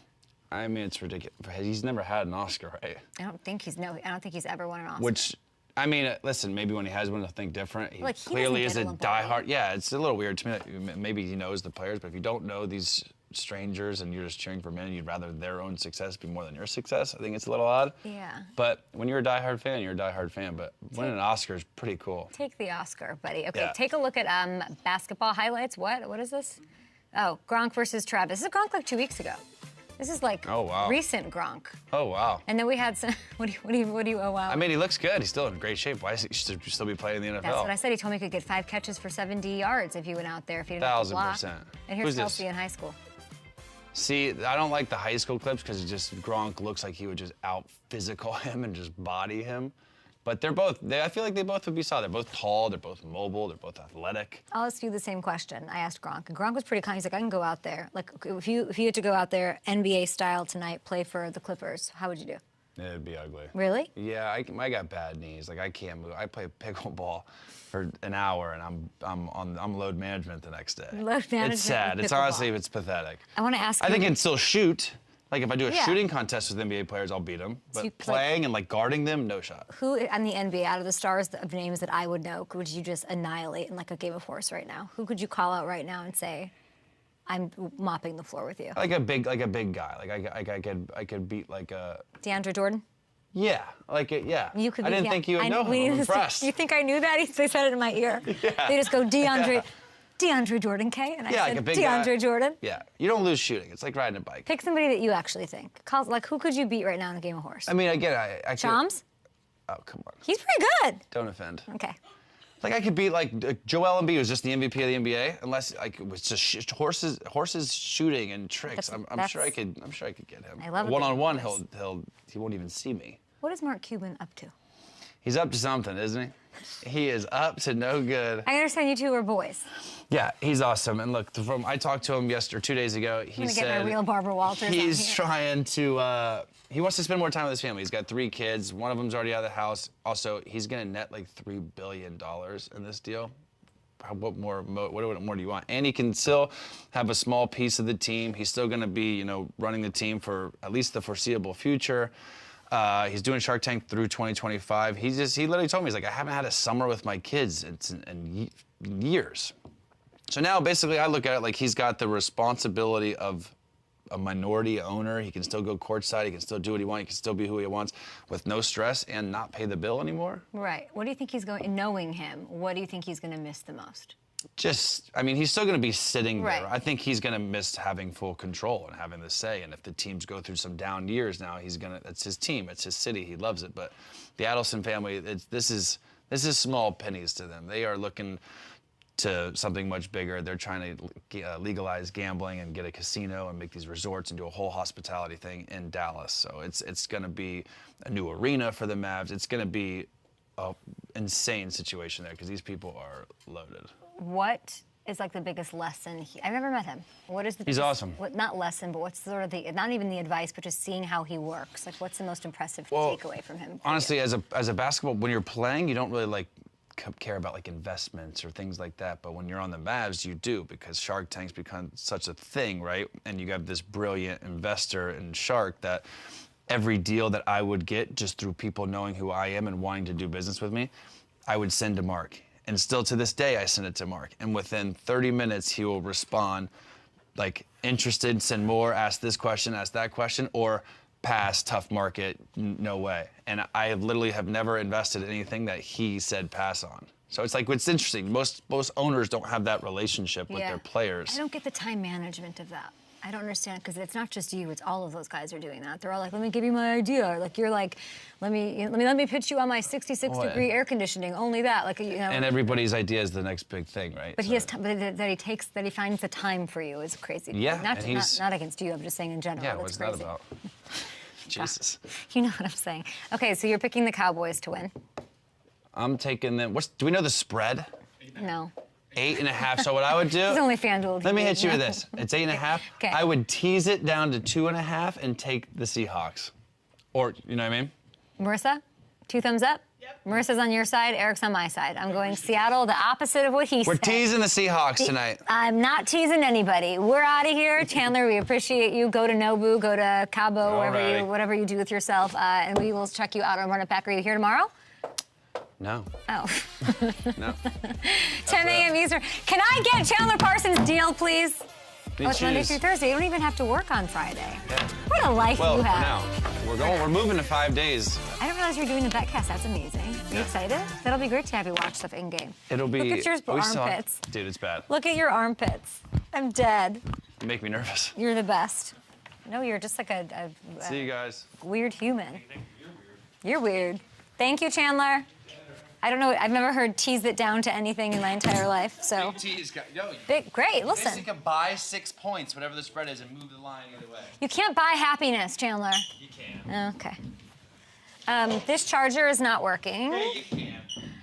I mean, it's ridiculous. He's never had an Oscar, right? I don't think he's ever won an Oscar. Which, I mean, listen, maybe when he has one, he'll think different. He Like, he clearly is doesn't a get Olympic diehard. Yeah, it's a little weird to me. That maybe he knows the players, but if you don't know these strangers and you're just cheering for men, you'd rather their own success be more than your success. I think it's a little odd. Yeah. But when you're a diehard fan, you're a diehard fan. But winning an Oscar is pretty cool. Take the Oscar, buddy. Okay, Yeah. take a look at basketball highlights. What is this? Oh, Gronk versus Travis. This is Gronk like 2 weeks ago. This is like Oh, wow. recent Gronk. Oh, wow. And then we had some. What do you? Oh wow. I mean, he looks good. He's still in great shape. Why should he still be playing in the NFL? That's what I said. He told me he could get 5 catches for 70 yards if he went out there. If he didn't have to block. 1,000%. And here's Who's this? Kelsey in high school. See, I don't like the high school clips because Gronk looks like he would just out physical him and just body him. But I feel like they both would be solid. They're both tall, they're both mobile, they're both athletic. I'll ask you the same question. I asked Gronk, and Gronk was pretty kind. He's like, I can go out there. Like, if you had to go out there NBA style tonight, play for the Clippers, how would you do? It'd be ugly. Really? Yeah, I got bad knees. Like I can't move. I play pickleball for an hour and I'm load management the next day. Load management It's sad. with It's pickleball. honestly it's pathetic. I want to ask you. I think I can still shoot. Like if I do a Yeah. shooting contest with NBA players, I'll beat them. But you, like- playing and like guarding them, no shot. Who on the NBA, out of the stars of names that I would know, could you just annihilate in like a game of horse right now? Who could you call out right now and say, I'm mopping the floor with you? Like a big guy. I could beat like a. DeAndre Jordan? Yeah, yeah. You could I be, didn't yeah. think you would know we him. I'm need to- impressed. You think I knew that? They said it in my ear. Yeah. They just go, DeAndre Jordan, K? And I Yeah, like said, a big DeAndre guy. Jordan? Yeah, you don't lose shooting. It's like riding a bike. Pick somebody that you actually think. Like, who could you beat right now in a game of horse? I mean, again, I could. Shams? Oh, come on. He's pretty good. Don't offend. Okay. Like I could beat like Joel Embiid was just the MVP of the NBA, unless like it was just horses shooting and tricks. I'm sure I could get him. I love it. One-on-one, he won't even see me. What is Mark Cuban up to? He's up to something, isn't he? He is up to no good. I understand you two are boys. Yeah, he's awesome. And look, I talked to him 2 days ago. He I'm gonna said get my real Barbara Walters on he's here. trying to. He wants to spend more time with his family. He's got 3 kids. One of them's already out of the house. Also, he's gonna net like $3 billion in this deal. What more do you want? And he can still have a small piece of the team. He's still gonna be, running the team for at least the foreseeable future. He's doing Shark Tank through 2025. He literally told me, he's like, I haven't had a summer with my kids in years. So now basically I look at it like he's got the responsibility of a minority owner. He can still go courtside. He can still do what he wants. He can still be who he wants with no stress and not pay the bill anymore. Right. What do you think knowing him, what do you think he's going to miss the most? He's still going to be sitting Right. there. I think he's going to miss having full control and having the say. And if the teams go through some down years now, it's his team, it's his city, he loves it. But the Adelson family, this is small pennies to them. They are looking to something much bigger. They're trying to legalize gambling and get a casino and make these resorts and do a whole hospitality thing in Dallas. So it's going to be a new arena for the Mavs. It's going to be an insane situation there because these people are loaded. What is like the biggest lesson? I've never met him. What is the He's biggest, awesome. Not lesson, but what's sort of not even the advice, but just seeing how he works. Like, what's the most impressive takeaway from him? Honestly, as a basketball, when you're playing, you don't really like care about like investments or things like that, but when you're on the Mavs, you do, because Shark Tank's become such a thing, right? And you have this brilliant investor in Shark that every deal that I would get just through people knowing who I am and wanting to do business with me, I would send to Mark. And still to this day, I send it to Mark. And within 30 minutes, he will respond like, interested, send more, ask this question, ask that question, or pass, tough market, no way. And I literally have never invested in anything that he said pass on. So it's like, it's interesting. Most owners don't have that relationship with their players. I don't get the time management of that. I don't understand, because it's not just you, it's all of those guys are doing that. They're all like, let me give you my idea. Or like, you're like, let me pitch you on my 66-degree air conditioning, only that. Like, you know. And everybody's idea is the next big thing, right? But he has that he finds the time for you is crazy. Yeah, Not against you, I'm just saying in general. Yeah, That's what's crazy. that about? Jesus. You know what I'm saying. Okay, so you're picking the Cowboys to win. I'm taking them. Do we know the spread? No. 8.5. So what I would do? It's only FanDuel. Let me hit you with this. It's 8.5. Okay. I would tease it down to 2.5 and take the Seahawks. Or, you know what I mean? Marissa, 2 thumbs up? Yep. Marissa's on your side, Eric's on my side. I'm going Seattle, the opposite of what he said. We're teasing the Seahawks tonight. I'm not teasing anybody. We're out of here. Chandler, we appreciate you. Go to Nobu, go to Cabo, whatever you do with yourself, and we will check you out on Run It Back. Are you here tomorrow? No. Oh. No. 10 a.m. Eastern. Can I get Chandler Parsons' deal, please? Me It's Monday choose. through Thursday. You don't even have to work on Friday. Yeah. What a life Well, you for have. now. We're moving to 5 days. I didn't realize you were doing the betcast. That's amazing. Are you excited? That'll be great to have you watch stuff in game. It'll be. Look at your armpits. Dude, it's bad. Look at your armpits. I'm dead. You make me nervous. You're the best. No, you're just like a See you guys. weird human. You're weird. Thank you, Chandler. I don't know. I've never heard tease it down to anything in my entire life. So Big T's got, yo, great. basically Listen, can buy 6 points, whatever the spread is, and move the line either way. you can't buy happiness, Chandler. You can. Okay. This charger is not working. Hey, you can.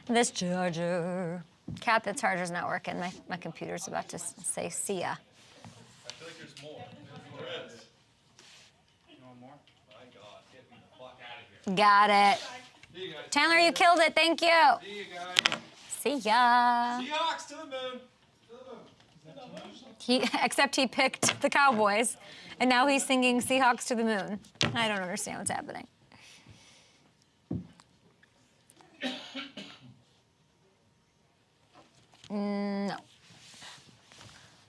This charger. Cat, the charger's not working. My computer's about to say see ya. I feel like there's more. There is. You want more? My God, get me the fuck out of here. Got it. See you guys. Chandler, you killed it. Thank you. See you guys. See ya. Seahawks to the moon. Except he picked the Cowboys, and now he's singing Seahawks to the moon. I don't understand what's happening. No.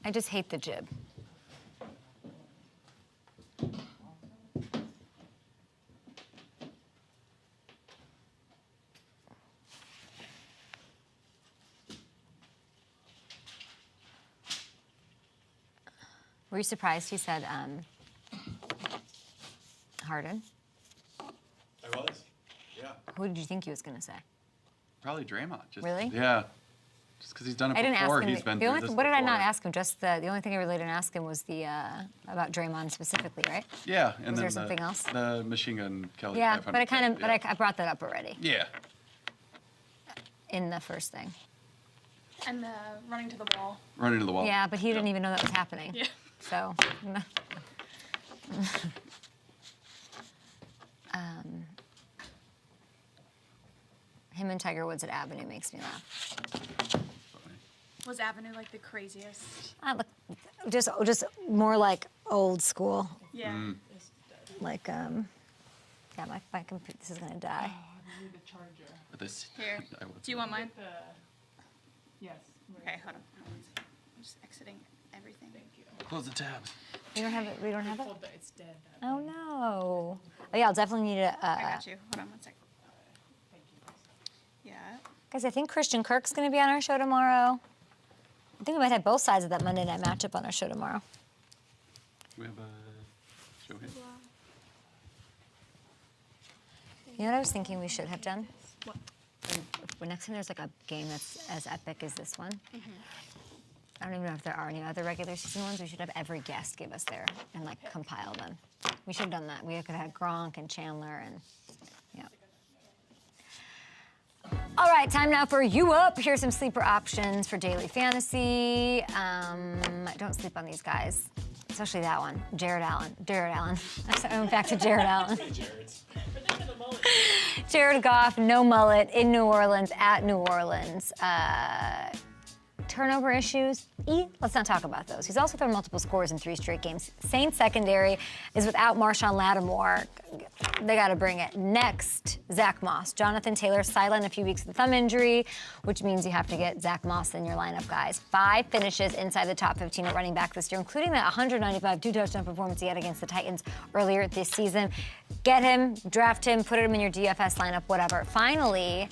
I just hate the jib. Were you surprised he said Harden? I was. Yeah. Who did you think he was going to say? Probably Draymond. Just, Really? Yeah. Just because he's done it I didn't ask before. him. He's been The through only this what did I not before. ask him? Just the only thing I really didn't ask him was the about Draymond specifically, right? Yeah. And Was then there something else? The Machine Gun Kelly. Yeah, 500 but I kind of, yeah. I brought that up already Yeah. in the first thing. And the running to the wall. Run into the wall. Yeah, but he didn't even know that was happening. Yeah. So. Him and Tiger Woods at Avenue makes me laugh. Was Avenue like the craziest? Just more like old school. Yeah. Like, yeah, my computer, this is gonna die. But this. Here. I will- Do you want mine? Yes. Okay, hold on. I'm just exiting everything. Close the tab. We don't have it. We don't have it. It's dead. Oh no. Oh yeah, I'll definitely need a. I got you. Hold on one sec. Yeah. Guys, I think Christian Kirk's gonna be on our show tomorrow. I think we might have both sides of that Monday night matchup on our show tomorrow. We have a show here. You know what I was thinking we should have done? What? When next time there's like a game that's as epic as this one, Mm-hmm. I don't even know if there are any other regular season ones. We should have every guest give us their and like compile them. We should have done that. We could have had Gronk and Chandler and yeah. All right, time now for You Up. Here's some sleeper options for daily fantasy. Don't sleep on these guys, especially that one, Jared Allen. I went back to Jared Allen. Jared Goff, no mullet in New Orleans, at New Orleans. Turnover issues, let's not talk about those. He's also thrown multiple scores in 3 straight games. Saints secondary is without Marshawn Lattimore. They got to bring it. Next, Zach Moss. Jonathan Taylor silent a few weeks with a thumb injury, which means you have to get Zach Moss in your lineup, guys. 5 finishes inside the top 15 at running back this year, including that 195 2-touchdown performance he had against the Titans earlier this season. Get him, draft him, put him in your DFS lineup, whatever. Finally,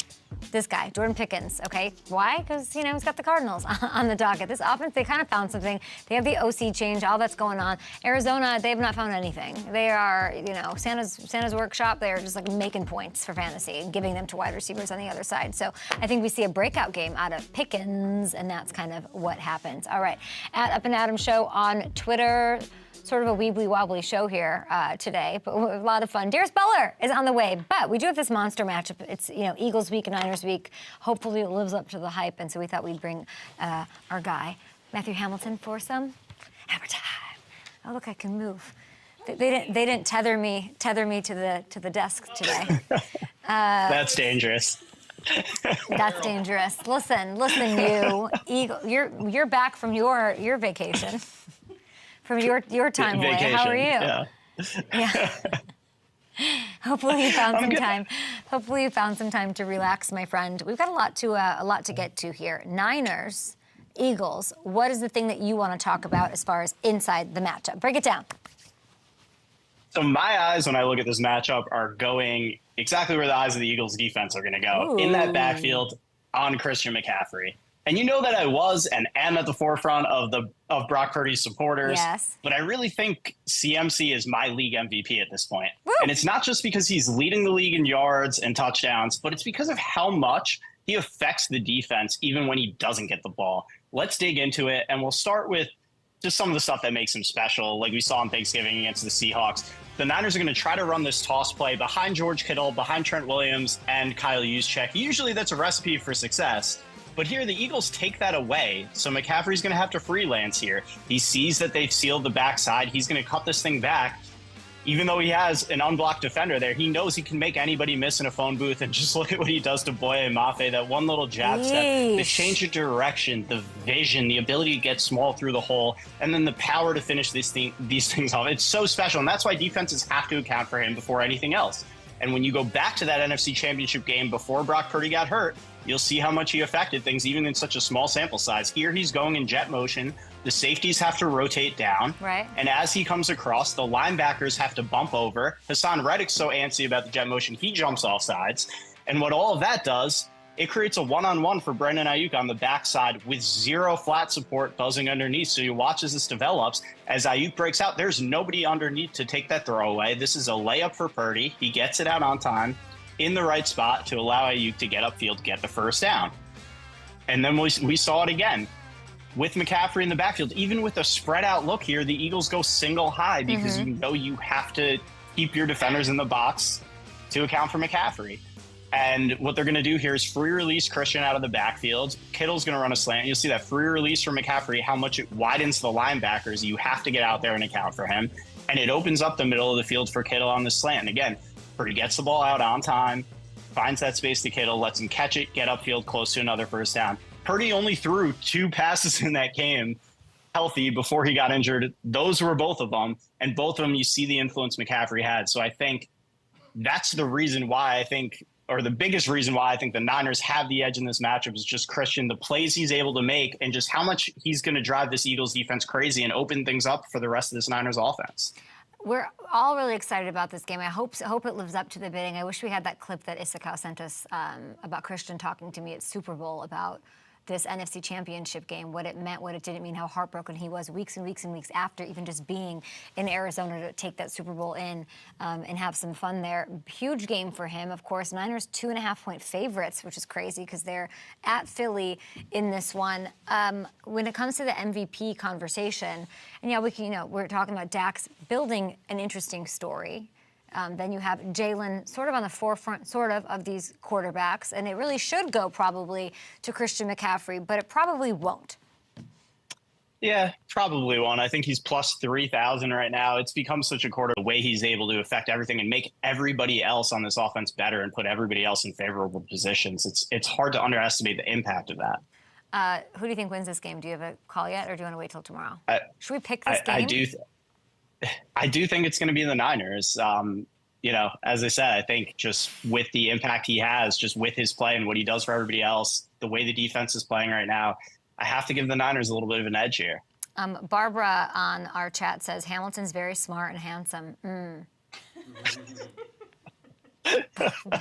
this guy, Jordan Pickens, okay? Why? Because, he's got the Cardinals on the docket. This offense, they kind of found something. They have the OC change, all that's going on. Arizona, they have not found anything. They are, Santa's workshop. They're just like making points for fantasy and giving them to wide receivers on the other side. So I think we see a breakout game out of Pickens, and that's kind of what happens. All right, at Up and Adam Show on Twitter. Sort of a weebly wobbly show here today, but a lot of fun. Darius Beller is on the way, but we do have this monster matchup. It's Eagles week and Niners week. Hopefully it lives up to the hype, and so we thought we'd bring our guy Matthew Hamilton for some hammer time. Oh look, I can move. They didn't tether me to the desk today. That's dangerous. That's dangerous. Listen, you Eagle. You're back from your vacation. From your time away. How are you? Yeah. Hopefully you found some time. Hopefully you found some time to relax, my friend. We've got a lot to get to here. Niners, Eagles. What is the thing that you want to talk about as far as inside the matchup? Break it down. So my eyes, when I look at this matchup, are going exactly where the eyes of the Eagles defense are going to go. In that backfield on Christian McCaffrey. And you know that I was and am at the forefront of Brock Purdy's supporters. Yes. But I really think CMC is my league MVP at this point. Woo! And it's not just because he's leading the league in yards and touchdowns, but it's because of how much he affects the defense even when he doesn't get the ball. Let's dig into it, and we'll start with just some of the stuff that makes him special, like we saw on Thanksgiving against the Seahawks. The Niners are going to try to run this toss play behind George Kittle, behind Trent Williams, and Kyle Juszczyk. Usually that's a recipe for success. But here, the Eagles take that away, so McCaffrey's going to have to freelance here. He sees that they've sealed the backside. He's going to cut this thing back. Even though he has an unblocked defender there, he knows he can make anybody miss in a phone booth. And just look at what he does to Boye Mafe, that one little jab step, the change of direction, the vision, the ability to get small through the hole, and then the power to finish these things off. It's so special, and that's why defenses have to account for him before anything else. And when you go back to that NFC Championship game before Brock Purdy got hurt, you'll see how much he affected things, even in such a small sample size. Here, he's going in jet motion. The safeties have to rotate down. Right. And as he comes across, the linebackers have to bump over. Hassan Reddick's so antsy about the jet motion, he jumps off sides. And what all of that does, it creates a one-on-one for Brandon Ayuk on the backside with 0 flat support buzzing underneath. So you watch as this develops. As Ayuk breaks out, there's nobody underneath to take that throw away. This is a layup for Purdy. He gets it out on time, in the right spot to allow Ayuk to get upfield, get the first down. And then we saw it again with McCaffrey in the backfield. Even with a spread out look here, the Eagles go single high because you know you have to keep your defenders in the box to account for McCaffrey. And what they're going to do here is free release Christian out of the backfield. Kittle's going to run a slant. You'll see that free release from McCaffrey, how much it widens the linebackers. You have to get out there and account for him. And it opens up the middle of the field for Kittle on the slant. And again, Purdy gets the ball out on time, finds that space to Kittle, lets him catch it, get upfield close to another first down. Purdy only threw 2 passes in that game healthy before he got injured. Those were both of them, and both of them you see the influence McCaffrey had. So I think that's the reason why or the biggest reason why I think the Niners have the edge in this matchup is just Christian, the plays he's able to make, and just how much he's going to drive this Eagles defense crazy and open things up for the rest of this Niners offense. We're all really excited about this game. I hope it lives up to the bidding. I wish we had that clip that Issachar sent us about Christian talking to me at Super Bowl about this NFC Championship game, what it meant, what it didn't mean, how heartbroken he was weeks and weeks and weeks after even just being in Arizona to take that Super Bowl in and have some fun there. Huge game for him, of course. Niners 2.5-point favorites, which is crazy because they're at Philly in this one. When it comes to the MVP conversation, and yeah, we're talking about Dak's building an interesting story. Then you have Jalen sort of on the forefront, of these quarterbacks, and it really should go probably to Christian McCaffrey, but it probably won't. Yeah, probably one. I think he's plus 3,000 right now. It's become such a quarter the way he's able to affect everything and make everybody else on this offense better and put everybody else in favorable positions. It's hard to underestimate the impact of that. Who do you think wins this game? Do you have a call yet, or do you want to wait till tomorrow? Should we pick this I game? I do think it's going to be the Niners. You know, as I said, I think just with the impact he has, just with his play and what he does for everybody else, the way the defense is playing right now, I have to give the Niners a little bit of an edge here. Barbara on our chat says Hamilton's very smart and handsome.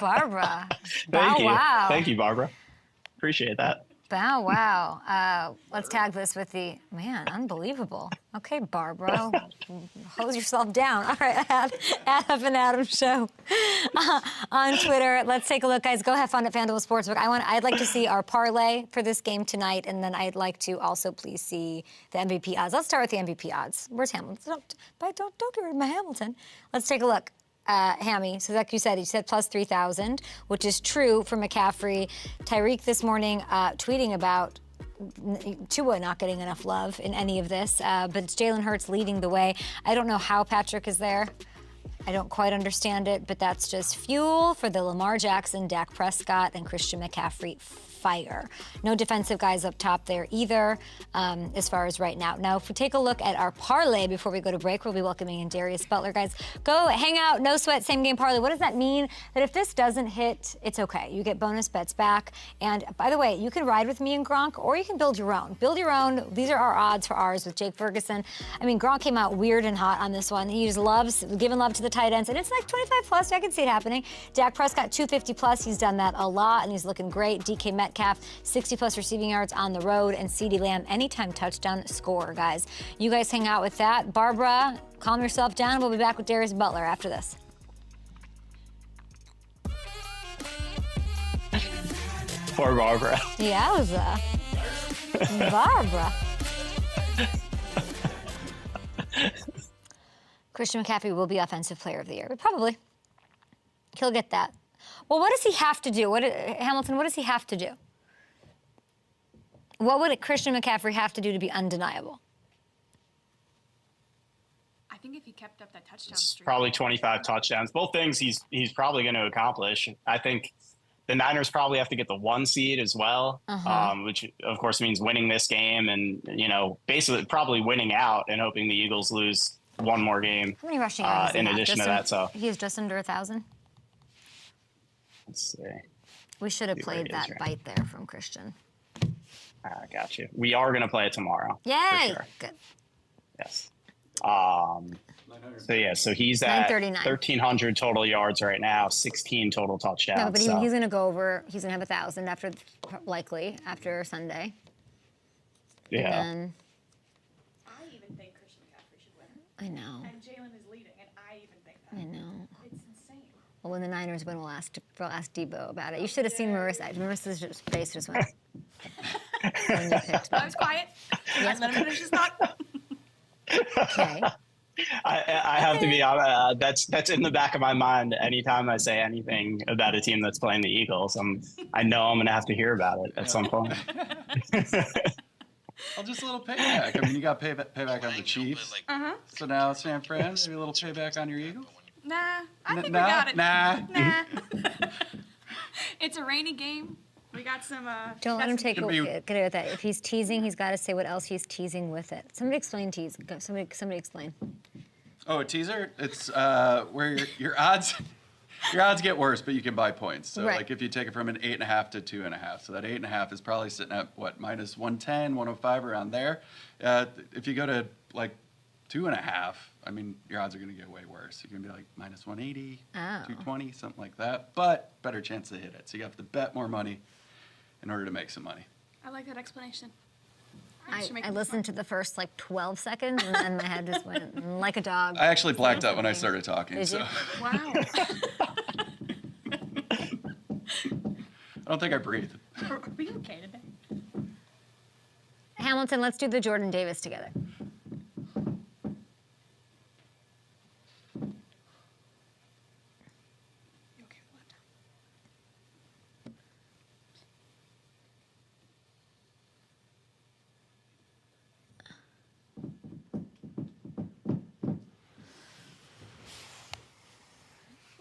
Barbara. Thank you. Wow. Thank you, Barbara. Appreciate that. Bow wow. Let's tag this with the, man, unbelievable. Okay, Barbara, hose yourself down. All right, at Huff and Adam Show on Twitter. Let's take a look, guys. Go have fun at FanDuel Sportsbook. I'd like to see our parlay for this game tonight, and then I'd like to also please see the MVP odds. Let's start with the MVP odds. Where's Hamilton? Don't get rid of my Hamilton. Let's take a look. Hammy, so like you said plus 3,000, which is true for McCaffrey. Tyreek this morning tweeting about Tua not getting enough love in any of this, but it's Jalen Hurts leading the way. I don't know how Patrick is there. I don't quite understand it, but that's just fuel for the Lamar Jackson, Dak Prescott, and Christian McCaffrey fire. No defensive guys up top there either, as far as right now. Now, if we take a look at our parlay before we go to break, we'll be welcoming in Darius Butler. Guys, go hang out, no sweat, same game parlay. What does that mean? That if this doesn't hit, it's okay. You get bonus bets back. And by the way, you can ride with me and Gronk, or you can build your own. Build your own. These are our odds for ours with Jake Ferguson. I mean, Gronk came out weird and hot on this one. He just loves giving love to the tight ends, and it's like 25 plus. I can see it happening. Dak Prescott, 250 plus. He's done that a lot, and he's looking great. DK Metcalf, 60 plus receiving yards on the road, and CeeDee Lamb, anytime touchdown scorer, guys. You guys hang out with that. Barbara, calm yourself down. We'll be back with Darius Butler after this. Poor Barbara. Yowza. Barbara. Christian McCaffrey will be Offensive Player of the Year. Probably. He'll get that. Well, what does he have to do? Hamilton, what does he have to do? What would Christian McCaffrey have to do to be undeniable? I think if he kept up that touchdown It's streak. probably 25 touchdowns. Both things he's probably going to accomplish. I think the Niners probably have to get the 1 seed as well, which of course means winning this game and, you know, basically probably winning out and hoping the Eagles lose one more game. How many rushing yards in addition to that? So he is just under 1,000. Let's see. We should have played that bite there from Christian. I got you. We are going to play it tomorrow. Yay! Sure. Good. Yes. So he's at 1,300 total yards right now, 16 total touchdowns. No, but he's going to go over. He's going to have 1,000 after Sunday. Yeah. And then, I even think Christian McCaffrey should win. I know. And Jalen is leading, and I even think that. I know. It's insane. Well, when the Niners win, we'll ask Debo about it. You should have seen Marissa. Marissa's face just went. When you picked I was quiet. Yes, Let him finish his thought. Okay. I have to be honest. That's in the back of my mind anytime I say anything about a team that's playing the Eagles. I know I'm going to have to hear about it at some point. Well, just a little payback. I mean, you got payback on the Chiefs. So now San Fran, maybe a little payback on your Eagles. Nah, I think we got it. Nah. It's a rainy game. We got some. Don't let him take away with that. If he's teasing, he's got to say what else he's teasing with it. Somebody explain tease. Somebody explain. Oh, a teaser? It's where your odds get worse, but you can buy points. So like if you take it from an 8.5 to 2.5, so that 8.5 is probably sitting at what, minus 110, 105 around there. If you go to like 2.5, I mean, your odds are going to get way worse. You can be like minus 180, 220, something like that. But better chance to hit it. So you have to bet more money in order to make some money. I like that explanation. I listened to the first like 12 seconds and then my head just went like a dog. I actually blacked out when I started talking. Did so. you? Wow. I don't think I breathed. Are we okay today? Hamilton, let's do the Jordan Davis together.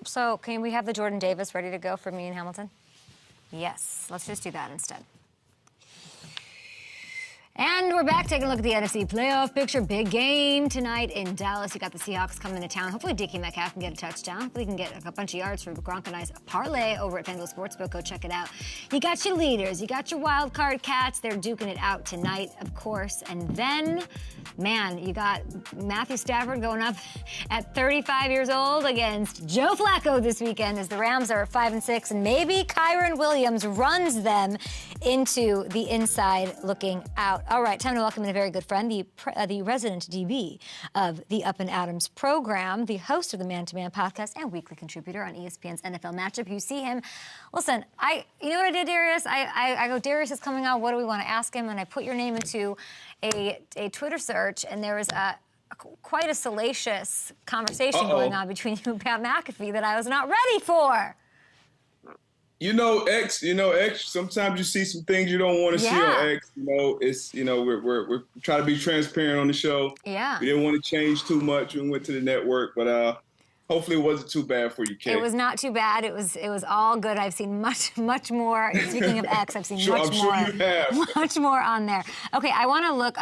So can we have the Jordan Davis ready to go for me and Hamilton? Yes, let's just do that instead. And we're back taking a look at the NFC playoff picture. Big game tonight in Dallas. You got the Seahawks coming to town. Hopefully DK Metcalf can get a touchdown. Hopefully he can get a bunch of yards for Gronk and I's parlay over at FanDuel Sportsbook. Go check it out. You got your leaders. You got your wild card cats. They're duking it out tonight, of course. And then, man, you got Matthew Stafford going up at 35 years old against Joe Flacco this weekend as the Rams are 5-6. And maybe Kyron Williams runs them into the inside looking out. All right, time to welcome in a very good friend, the resident DB of the Up and Adams program, the host of the Man to Man podcast, and weekly contributor on ESPN's NFL Matchup. You see him. Listen, you know what I did, Darius? I go, Darius is coming out. What do we want to ask him? And I put your name into a Twitter search, and there was quite a salacious conversation going on between you and Pat McAfee that I was not ready for. X, sometimes you see some things you don't want to see on X. We're trying to be transparent on the show. Yeah. We didn't want to change too much when we went to the network, but hopefully it wasn't too bad for you, Kate. It was not too bad. It was all good. I've seen much more. Speaking of X, I've seen much more on there. Okay, I want to look,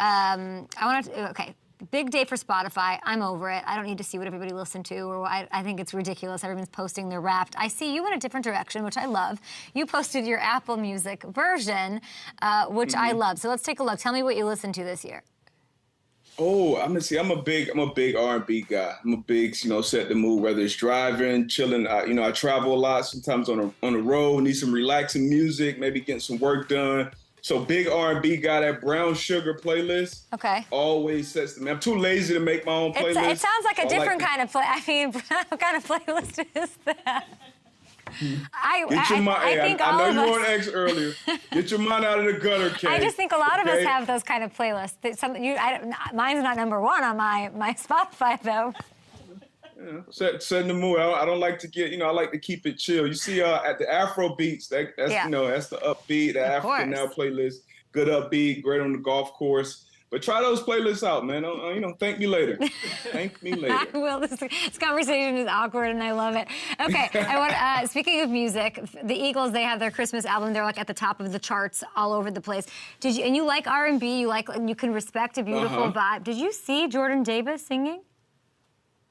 okay. Big day for Spotify. I'm over it. I don't need to see what everybody listened to, or I think it's ridiculous. Everyone's posting their Wrapped. I see you in a different direction, which I love. You posted your Apple Music version, which I love. So let's take a look. Tell me what you listened to this year. Oh, I'm a big R&B guy. I'm a big, set the mood, whether it's driving, chilling. I travel a lot, sometimes on the road, need some relaxing music, maybe getting some work done. So big R&B guy, that Brown Sugar playlist. Okay. Always sets them. I'm too lazy to make my own playlist. It sounds like a different kind of play. I mean, what kind of playlist is that? I know you were on X earlier. Get your mind out of the gutter, Kate. I just think a lot of us have those kind of playlists. Mine's not number one on my Spotify, though. Setting the mood. I don't like to get, I like to keep it chill. You see, at the Afro beats, that's the upbeat, the African Now playlist. Good upbeat, great on the golf course. But try those playlists out, man. Thank me later. Thank me later. I will. This conversation is awkward, and I love it. Okay, speaking of music, the Eagles, they have their Christmas album. They're like at the top of the charts all over the place. And you like R&B? You can respect a beautiful vibe. Did you see Jordan Davis singing?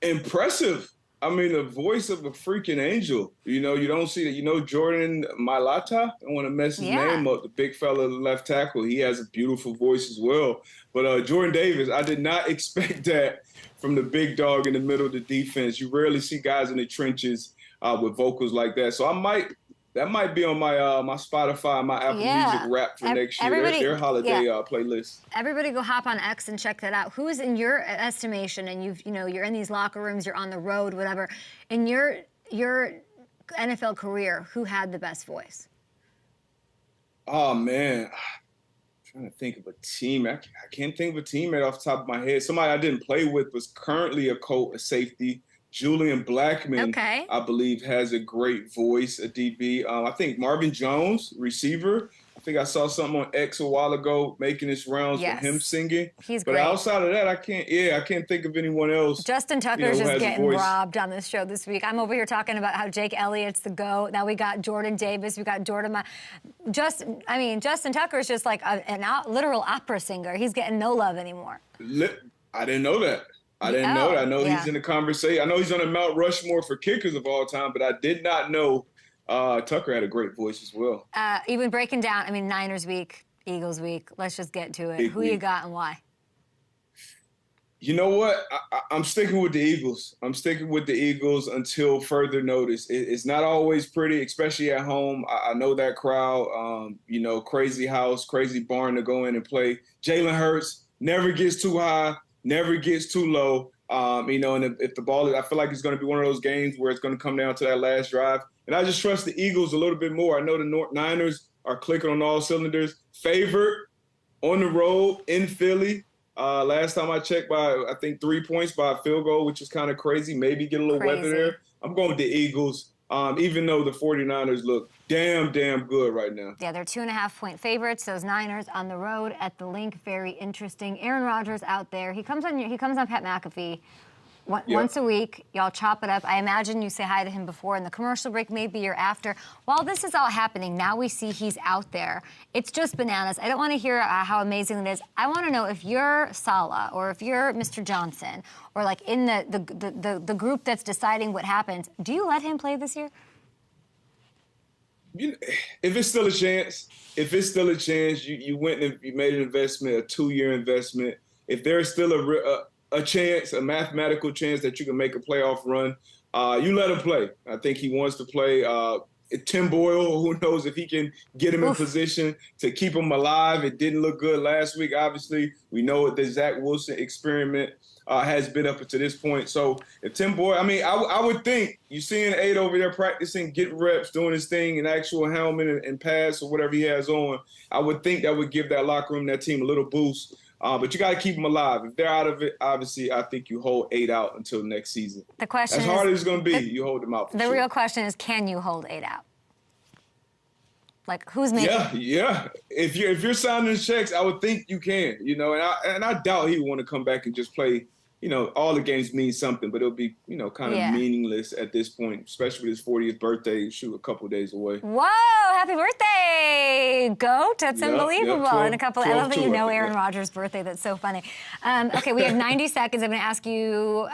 Impressive. I mean, the voice of a freaking angel. You don't see that. Jordan Mailata, I don't want to mess his name up, the big fella left tackle. He has a beautiful voice as well. But Jordan Davis, I did not expect that from the big dog in the middle of the defense. You rarely see guys in the trenches with vocals like that. So that might be on my my Spotify, my Apple Music Wrap for next year. Their holiday playlist. Everybody go hop on X and check that out. Who is, in your estimation, and you're in these locker rooms, you're on the road, whatever, in your NFL career, who had the best voice? Oh man, I'm trying to think of a team. I can't think of a teammate off the top of my head. Somebody I didn't play with was currently a safety. Julian Blackmon, I believe, has a great voice, a DB. I think Marvin Jones, receiver. I think I saw something on X a while ago making his rounds with him singing. He's great. But outside of that, I can't think of anyone else. Justin Tucker's just getting robbed on this show this week. I'm over here talking about how Jake Elliott's the GOAT. Now we got Jordan Davis. We got Justin Tucker's just like a literal opera singer. He's getting no love anymore. I didn't know that. I didn't know that. I know he's in the conversation. I know he's on the Mount Rushmore for kickers of all time, but I did not know Tucker had a great voice as well. Even breaking down, Niners week, Eagles week. Let's just get to it. Who you got and why? You know what? I'm sticking with the Eagles. I'm sticking with the Eagles until further notice. It's not always pretty, especially at home. I know that crowd, crazy house, crazy barn to go in and play. Jalen Hurts never gets too high, never gets too low. And if the ball is, I feel like it's going to be one of those games where it's going to come down to that last drive. And I just trust the Eagles a little bit more. I know the Niners are clicking on all cylinders. Favored on the road in Philly. Last time I checked by, I think 3 points by a field goal, which is kind of crazy. Maybe get a little weather there. I'm going with the Eagles, even though the 49ers look damn good right now. Yeah, they're 2.5-point favorites. Those Niners on the road at the Link, very interesting. Aaron Rodgers out there. He comes on Pat McAfee. Once a week, y'all chop it up. I imagine you say hi to him before in the commercial break, maybe or after. While this is all happening, now we see he's out there. It's just bananas. I don't want to hear how amazing it is. I want to know if you're Salah or if you're Mr. Johnson or like in the group that's deciding what happens, do you let him play this year? If it's still a chance, you went and you made an investment, a 2-year investment. If there's still a chance, a mathematical chance that you can make a playoff run, you let him play. I think he wants to play. Tim Boyle, who knows if he can get him in position to keep him alive. It didn't look good last week, obviously. We know what the Zach Wilson experiment has been up to this point. So if Tim Boyle, I would think you're seeing Aid over there practicing, getting reps, doing his thing in actual helmet and pads or whatever he has on. I would think that would give that locker room, that team a little boost. But you got to keep them alive. If they're out of it, obviously, I think you hold 8 out until next season. The question as hard as it's going to be, you hold them out. The real question is, can you hold 8 out? Like, who's making? Yeah. If you're signing checks, I would think you can. And I doubt he would want to come back and just play. All the games mean something, but it'll be, kind of meaningless at this point, especially with his 40th birthday, a couple of days away. Whoa, happy birthday, GOAT. That's unbelievable. 12, and a couple, I love that you know Aaron Rodgers' birthday. That's so funny. Okay, we have 90 seconds. I'm going to ask you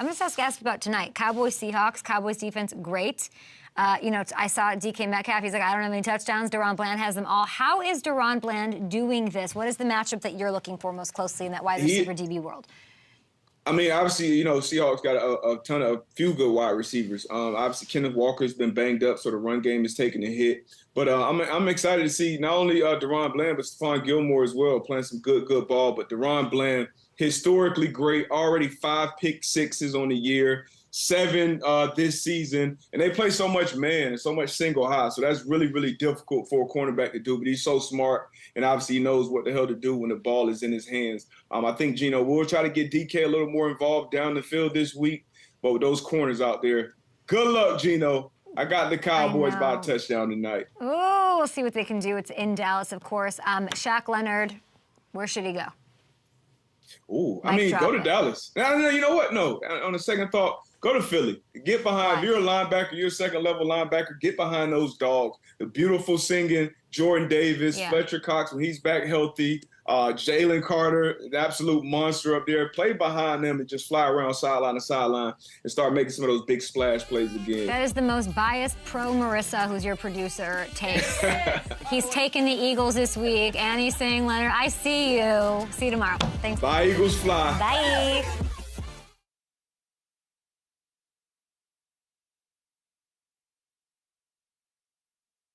about tonight. Cowboys, Seahawks, Cowboys defense, great. I saw DK Metcalf. He's like, I don't have any touchdowns. Deron Bland has them all. How is Deron Bland doing this? What is the matchup that you're looking for most closely in that wide receiver DB world? Obviously, Seahawks got a few good wide receivers. Obviously, Kenneth Walker's been banged up, so the run game is taking a hit. But I'm excited to see not only Deron Bland, but Stephon Gilmore as well, playing some good ball. But Deron Bland, historically great, already 5 pick sixes on the year, 7 this season. And they play so much man and so much single high. So that's really, really difficult for a cornerback to do. But he's so smart, and obviously he knows what the hell to do when the ball is in his hands. I think, Gino, we'll try to get DK a little more involved down the field this week. But with those corners out there, good luck, Gino. I got the Cowboys by a touchdown tonight. Oh, we'll see what they can do. It's in Dallas, of course. Shaq Leonard, where should he go? Ooh, go to Dallas. No, you know what? No, on a second thought, go to Philly. Get behind. If you're a linebacker, you're a second-level linebacker, get behind those dogs. The beautiful singing Jordan Davis, Fletcher Cox when he's back healthy, Jalen Carter, the absolute monster up there. Play behind them and just fly around sideline to sideline and start making some of those big splash plays again. That is the most biased pro Marissa, who's your producer, takes. He's taking the Eagles this week, and he's saying, Leonard, I see you. See you tomorrow. Thanks. Bye, Eagles fly. Bye.